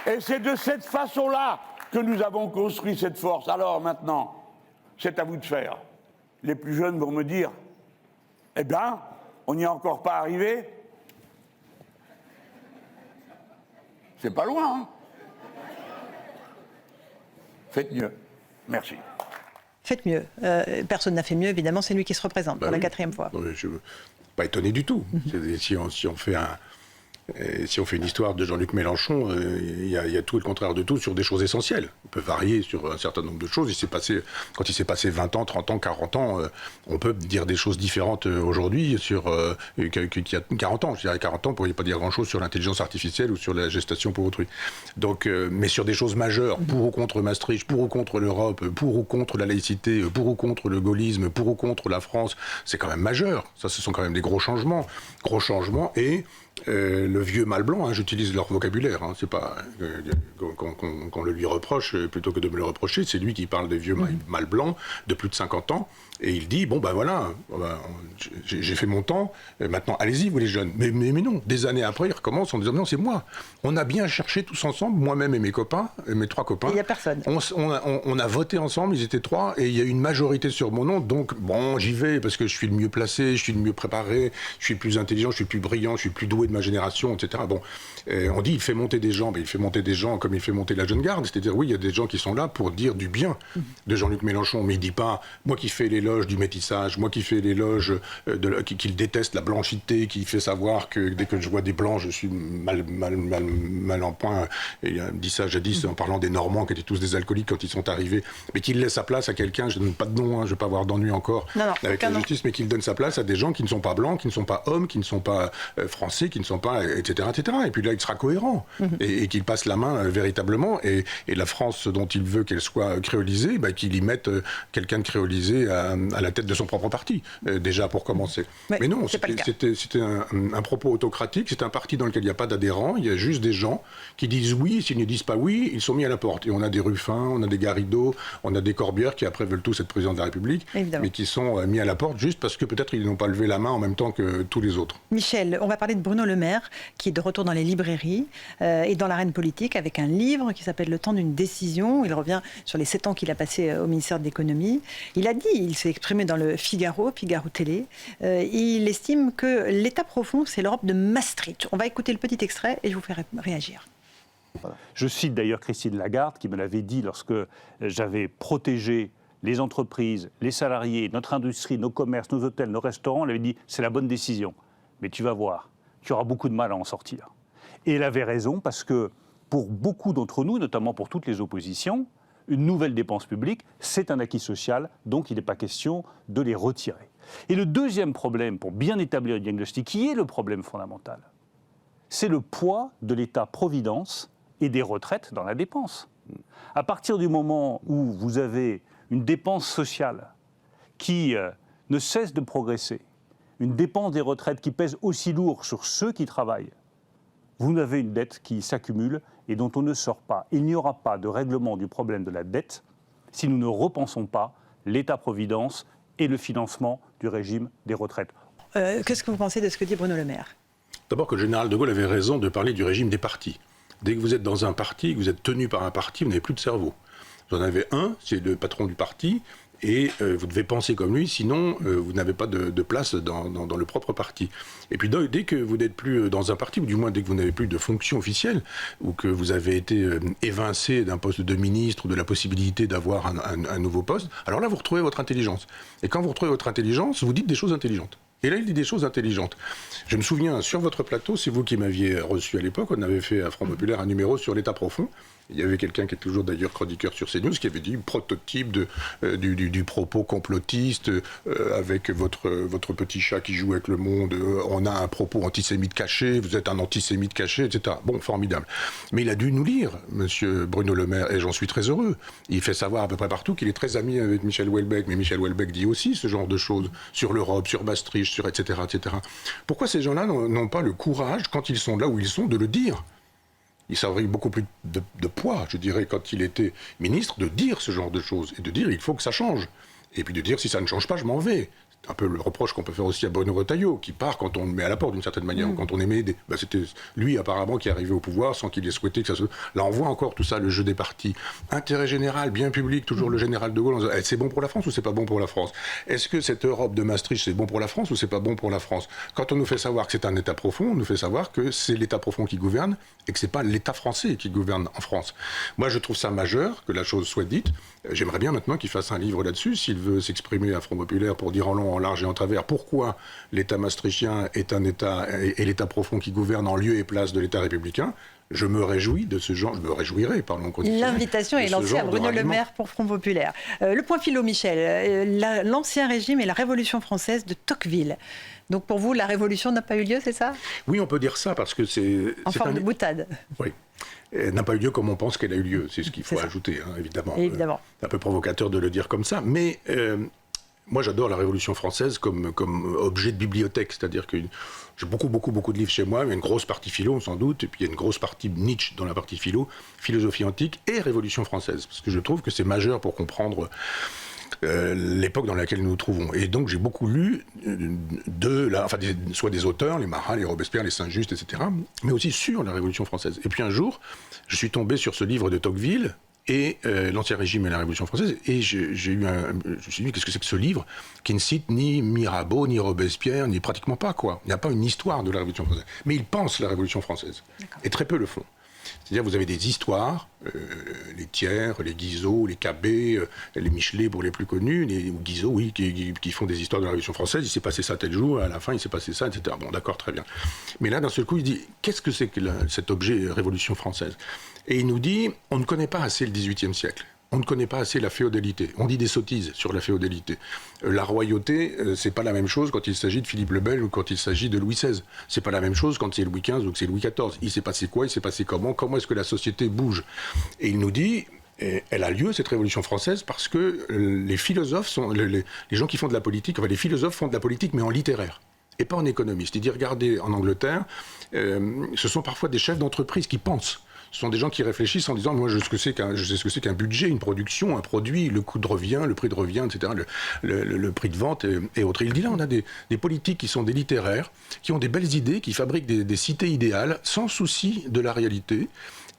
[SPEAKER 10] Et c'est de cette façon-là que nous avons construit cette force. Alors maintenant, c'est à vous de faire. Les plus jeunes vont me dire, eh bien, on n'y est encore pas arrivé. C'est pas loin, hein. Faites mieux. Merci.
[SPEAKER 1] Faites mieux. Personne n'a fait mieux, évidemment, c'est lui qui se représente pour la 4e fois.
[SPEAKER 2] Non, je ne suis pas étonné du tout. Si on fait une histoire de Jean-Luc Mélenchon, il y a tout et le contraire de tout sur des choses essentielles. On peut varier sur un certain nombre de choses. Quand il s'est passé 20 ans, 30 ans, 40 ans, on peut dire des choses différentes aujourd'hui sur qu'il y a 40 ans. Je dirais 40 ans, vous ne pourriez pas dire grand-chose sur l'intelligence artificielle ou sur la gestation pour autrui. Donc, mais sur des choses majeures, pour ou contre Maastricht, pour ou contre l'Europe, pour ou contre la laïcité, pour ou contre le gaullisme, pour ou contre la France, c'est quand même majeur. Ça, ce sont quand même des gros changements. Et le vieux mâle blanc, hein, j'utilise leur vocabulaire, hein, c'est pas qu'on le lui reproche, plutôt que de me le reprocher, c'est lui qui parle des vieux mâles blancs de plus de 50 ans, et il dit, bon ben voilà, j'ai fait mon temps, maintenant allez-y vous les jeunes. Mais non, des années après, il recommence en disant, non c'est moi. On a bien cherché tous ensemble, moi-même et mes copains, mes 3 copains.
[SPEAKER 1] Il n'y a personne.
[SPEAKER 2] On a voté ensemble, ils étaient 3, et il y a eu une majorité sur mon nom, donc bon, j'y vais, parce que je suis le mieux placé, je suis le mieux préparé, je suis le plus intelligent, je suis le plus brillant, je suis le plus doué de ma génération, etc. Bon, on dit il fait monter des gens, mais il fait monter des gens comme il fait monter la jeune garde, c'est-à-dire oui, il y a des gens qui sont là pour dire du bien de Jean-Luc Mélenchon, mais il dit pas moi qui fais l'éloge du métissage, moi qui fais l'éloge qu'il déteste la blanchité, qui fait savoir que dès que je vois des blancs, je suis mal en point. Et il a dit ça jadis en parlant des Normands qui étaient tous des alcooliques quand ils sont arrivés, mais qu'il laisse sa place à quelqu'un, je ne donne pas de nom, hein, je ne vais pas avoir d'ennui encore avec la justice, mais qu'il donne sa place à des gens qui ne sont pas blancs, qui ne sont pas hommes, qui ne sont pas français, qui ne sont pas, etc., etc. Et puis là, il sera cohérent et qu'il passe la main véritablement. Et la France dont il veut qu'elle soit créolisée, qu'il y mette quelqu'un de créolisé à la tête de son propre parti, déjà pour commencer. Mais non, c'était un propos autocratique, c'est un parti dans lequel il n'y a pas d'adhérents, il y a juste des gens qui disent oui, s'ils ne disent pas oui, ils sont mis à la porte. Et on a des Ruffin, on a des Garrido, on a des Corbière qui après veulent tous être président de la République, mais qui sont mis à la porte juste parce que peut-être ils n'ont pas levé la main en même temps que tous les autres.
[SPEAKER 1] Michel, on va parler de Bruno Le Maire, qui est de retour dans les librairies et dans l'arène politique avec un livre qui s'appelle Le temps d'une décision. Il revient sur les 7 ans qu'il a passé au ministère de l'économie. Il s'est exprimé dans le Figaro Télé. Il estime que l'état profond, c'est l'Europe de Maastricht. On va écouter le petit extrait et je vous fais réagir.
[SPEAKER 10] Je cite d'ailleurs Christine Lagarde qui me l'avait dit lorsque j'avais protégé les entreprises, les salariés, notre industrie, nos commerces, nos hôtels, nos restaurants. Elle avait dit c'est la bonne décision. Mais tu vas voir, tu auras beaucoup de mal à en sortir. Et elle avait raison parce que pour beaucoup d'entre nous, notamment pour toutes les oppositions, une nouvelle dépense publique, c'est un acquis social, donc il n'est pas question de les retirer. Et le deuxième problème, pour bien établir le diagnostic, qui est le problème fondamental, c'est le poids de l'État-providence et des retraites dans la dépense. À partir du moment où vous avez une dépense sociale qui ne cesse de progresser, une dépense des retraites qui pèse aussi lourd sur ceux qui travaillent, vous avez une dette qui s'accumule et dont on ne sort pas. Il n'y aura pas de règlement du problème de la dette si nous ne repensons pas l'État-providence et le financement du régime des retraites.
[SPEAKER 1] Qu'est-ce que vous pensez de ce que dit Bruno Le Maire ?
[SPEAKER 2] D'abord que le général de Gaulle avait raison de parler du régime des partis. Dès que vous êtes dans un parti, que vous êtes tenu par un parti, vous n'avez plus de cerveau. Vous en avez un, c'est le patron du parti, et vous devez penser comme lui, sinon vous n'avez pas de place dans le propre parti. Et puis dès que vous n'êtes plus dans un parti, ou du moins dès que vous n'avez plus de fonction officielle, ou que vous avez été évincé d'un poste de ministre, ou de la possibilité d'avoir un nouveau poste, alors là vous retrouvez votre intelligence. Et quand vous retrouvez votre intelligence, vous dites des choses intelligentes. Et là, il dit des choses intelligentes. Je me souviens, sur votre plateau, c'est vous qui m'aviez reçu à l'époque, on avait fait à Front Populaire un numéro sur l'État profond, Il y avait quelqu'un qui est toujours d'ailleurs chroniqueur sur CNews qui avait dit prototype du propos complotiste avec votre petit chat qui joue avec le monde, on a un propos antisémite caché, vous êtes un antisémite caché, etc. Bon, formidable. Mais il a dû nous lire, monsieur Bruno Le Maire, et j'en suis très heureux. Il fait savoir à peu près partout qu'il est très ami avec Michel Houellebecq, mais Michel Houellebecq dit aussi ce genre de choses sur l'Europe, sur Maastricht, sur etc., etc. Pourquoi ces gens-là n'ont pas le courage, quand ils sont là où ils sont, de le dire ? Ça aurait eu beaucoup plus de poids, je dirais, quand il était ministre, de dire ce genre de choses et de dire il faut que ça change. Et puis de dire si ça ne change pas, je m'en vais. C'est un peu le reproche qu'on peut faire aussi à Bruno Retailleau, qui part quand on le met à la porte d'une certaine manière, ou quand on aimait c'était lui apparemment qui est arrivé au pouvoir sans qu'il ait souhaité que ça se... Là on voit encore tout ça, le jeu des partis. Intérêt général, bien public, toujours le général de Gaulle, c'est bon pour la France ou c'est pas bon pour la France? Est-ce que cette Europe de Maastricht c'est bon pour la France ou c'est pas bon pour la France? Quand on nous fait savoir que c'est un État profond, on nous fait savoir que c'est l'État profond qui gouverne et que c'est pas l'État français qui gouverne en France. Moi je trouve ça majeur que la chose soit dite. J'aimerais bien maintenant qu'il fasse un livre là-dessus, s'il veut s'exprimer à Front Populaire pour dire en long, en large et en travers pourquoi l'État maastrichtien est un État et l'État profond qui gouverne en lieu et place de l'État républicain. Je me réjouis de ce genre, je me réjouirai, pardon.
[SPEAKER 1] L'invitation est lancée à Bruno Le Maire pour Front Populaire. Le point philo, Michel, l'Ancien Régime et la Révolution française de Tocqueville. Donc pour vous, la Révolution n'a pas eu lieu, c'est ça?
[SPEAKER 2] Oui, on peut dire ça parce que c'est...
[SPEAKER 1] En forme de boutade.
[SPEAKER 2] Oui. Elle n'a pas eu lieu comme on pense qu'elle a eu lieu. C'est ce qu'il faut ajouter, hein, évidemment.
[SPEAKER 1] Évidemment.
[SPEAKER 2] C'est un peu provocateur de le dire comme ça, mais moi j'adore la Révolution française comme objet de bibliothèque, c'est-à-dire que j'ai beaucoup de livres chez moi, il y a une grosse partie philo sans doute, et puis il y a une grosse partie Nietzsche dans la partie philo, philosophie antique et Révolution française, parce que je trouve que c'est majeur pour comprendre l'époque dans laquelle nous nous trouvons. Et donc j'ai beaucoup lu soit des auteurs, les Marat, les Robespierre, les Saint-Just, etc., mais aussi sur la Révolution française. Et puis un jour, je suis tombé sur ce livre de Tocqueville, et l'Ancien Régime et la Révolution française, et je me suis dit, qu'est-ce que c'est que ce livre qui ne cite ni Mirabeau, ni Robespierre, ni pratiquement pas, quoi. Il n'y a pas une histoire de la Révolution française. Mais il pense la Révolution française. Et très peu le font. C'est-à-dire, vous avez des histoires, les Thiers, les Guizot, les Cabet, les Michelet pour les plus connus, les Guizot, oui, qui font des histoires de la Révolution française. Il s'est passé ça tel jour, à la fin, il s'est passé ça, etc. Bon, d'accord, très bien. Mais là, d'un seul coup, il dit, qu'est-ce que c'est que cet objet Révolution française? Et il nous dit, on ne connaît pas assez le XVIIIe siècle. On ne connaît pas assez la féodalité. On dit des sottises sur la féodalité. La royauté, c'est pas la même chose quand il s'agit de Philippe le Bel ou quand il s'agit de Louis XVI. C'est pas la même chose quand c'est Louis XV ou que c'est Louis XIV. Il s'est passé quoi? Il s'est passé comment? Comment est-ce que la société bouge? Et il nous dit, elle a lieu, cette Révolution française, parce que les philosophes sont... Les gens qui font de la politique, enfin les philosophes font de la politique, mais en littéraire. Et pas en économiste. Il dit, regardez, en Angleterre, ce sont parfois des chefs d'entreprise qui pensent. Ce sont des gens qui réfléchissent en disant, moi je sais ce que c'est qu'un budget, une production, un produit, le coût de revient, le prix de revient, etc., le prix de vente et autres. Il dit là, on a des politiques qui sont des littéraires, qui ont des belles idées, qui fabriquent des cités idéales, sans souci de la réalité,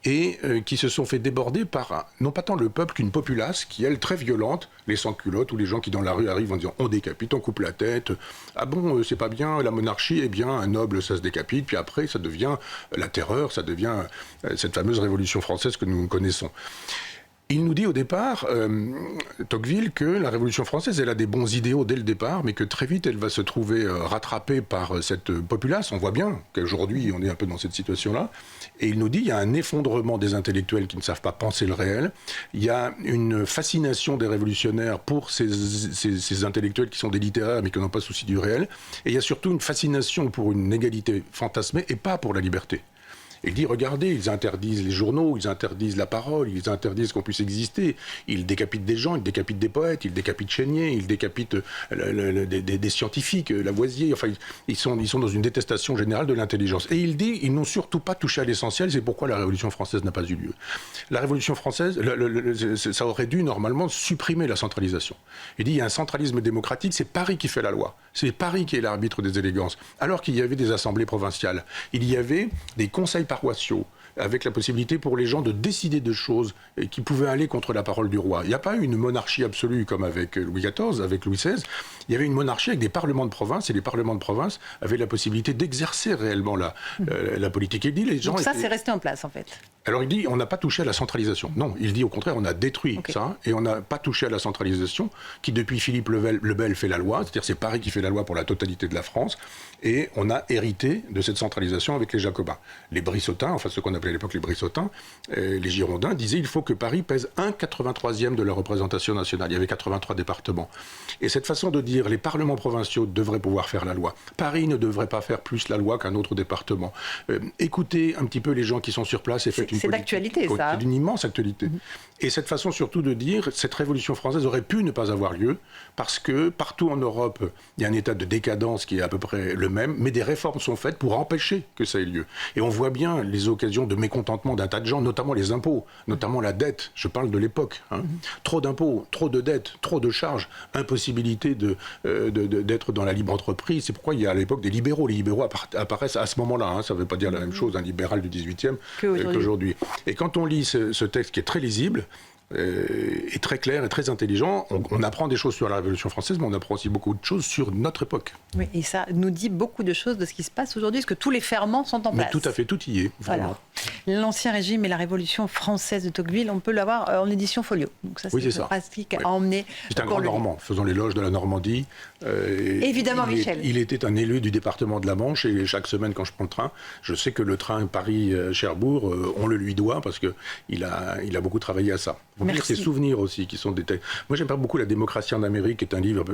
[SPEAKER 2] et qui se sont fait déborder par, non pas tant le peuple qu'une populace qui, elle, très violente, les sans-culottes ou les gens qui dans la rue arrivent en disant on décapite, on coupe la tête, ah bon, c'est pas bien, la monarchie, eh bien, un noble, ça se décapite, puis après, ça devient la terreur, ça devient cette fameuse Révolution française que nous connaissons. Il nous dit au départ, Tocqueville, que la Révolution française, elle a des bons idéaux dès le départ, mais que très vite, elle va se trouver rattrapée par cette populace. On voit bien qu'aujourd'hui, on est un peu dans cette situation-là. Et il nous dit, il y a un effondrement des intellectuels qui ne savent pas penser le réel. Il y a une fascination des révolutionnaires pour ces intellectuels qui sont des littéraires, mais qui n'ont pas souci du réel. Et il y a surtout une fascination pour une égalité fantasmée et pas pour la liberté. Il dit, regardez, ils interdisent les journaux, ils interdisent la parole, ils interdisent qu'on puisse exister. Ils décapitent des gens, ils décapitent des poètes, ils décapitent Chénier, ils décapitent des scientifiques, Lavoisier. Enfin, ils sont dans une détestation générale de l'intelligence. Et il dit, ils n'ont surtout pas touché à l'essentiel, c'est pourquoi la Révolution française n'a pas eu lieu. La Révolution française, ça aurait dû normalement supprimer la centralisation. Il dit, il y a un centralisme démocratique, c'est Paris qui fait la loi. C'est Paris qui est l'arbitre des élégances. Alors qu'il y avait des assemblées provinciales, il y avait des conseils paroissiaux, avec la possibilité pour les gens de décider de choses qui pouvaient aller contre la parole du roi. Il n'y a pas eu une monarchie absolue comme avec Louis XIV, avec Louis XVI. Il y avait une monarchie avec des parlements de province, et les parlements de province avaient la possibilité d'exercer réellement la politique. Et dit, les gens
[SPEAKER 1] donc ça, c'est resté en place, en fait.
[SPEAKER 2] Alors il dit on n'a pas touché à la centralisation. Non, il dit au contraire on a détruit ça et on n'a pas touché à la centralisation qui depuis Philippe le Bel fait la loi, c'est-à-dire c'est Paris qui fait la loi pour la totalité de la France et on a hérité de cette centralisation avec les Jacobins. Les Brissotins, enfin ce qu'on appelait à l'époque les Brissotins, les Girondins disaient il faut que Paris pèse 1/83e de la représentation nationale. Il y avait 83 départements. Et cette façon de dire les parlements provinciaux devraient pouvoir faire la loi. Paris ne devrait pas faire plus la loi qu'un autre département. Écoutez un petit peu les gens qui sont sur place et faites
[SPEAKER 1] c'est d'actualité, ça.
[SPEAKER 2] C'est d'une immense actualité. Et cette façon surtout de dire, cette révolution française aurait pu ne pas avoir lieu, parce que partout en Europe, il y a un état de décadence qui est à peu près le même, mais des réformes sont faites pour empêcher que ça ait lieu. Et on voit bien les occasions de mécontentement d'un tas de gens, notamment les impôts, notamment la dette. Je parle de l'époque. Trop d'impôts, trop de dettes, trop de charges, impossibilité d'être dans la libre entreprise. C'est pourquoi il y a à l'époque des libéraux. Les libéraux apparaissent à ce moment-là. Ça ne veut pas dire la même chose d'un libéral du 18e qu'aujourd'hui. Et quand on lit ce texte qui est très lisible, est très clair et très intelligent. On apprend des choses sur la Révolution française, mais on apprend aussi beaucoup de choses sur notre époque.
[SPEAKER 1] Oui, et ça nous dit beaucoup de choses de ce qui se passe aujourd'hui, parce que tous les ferments sont en place.
[SPEAKER 2] Mais tout à fait, tout y est. Vraiment.
[SPEAKER 1] Voilà. L'Ancien Régime et la Révolution française de Tocqueville, on peut l'avoir en édition folio. Donc ça, c'est pratique à emmener.
[SPEAKER 2] C'est un grand Normand, faisons l'éloge de la Normandie.
[SPEAKER 1] Évidemment, Michel.
[SPEAKER 2] Il était un élu du département de la Manche, et chaque semaine, quand je prends le train, je sais que le train Paris-Cherbourg, on le lui doit, parce qu'il a beaucoup travaillé à ça. Faut lire ses souvenirs aussi, qui sont des textes. Moi, j'aime pas beaucoup La démocratie en Amérique, qui est un livre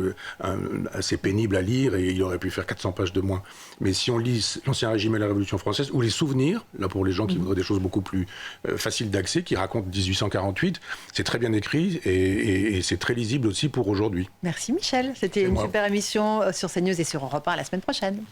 [SPEAKER 2] assez pénible à lire, et il aurait pu faire 400 pages de moins. Mais si on lit l'Ancien Régime et la Révolution française, ou les souvenirs, là pour les gens qui voudraient des choses beaucoup plus faciles d'accès, qui racontent 1848, c'est très bien écrit, et c'est très lisible aussi pour aujourd'hui.
[SPEAKER 1] Merci Michel, c'était une super émission sur CNews et sur Europe 1 la semaine prochaine.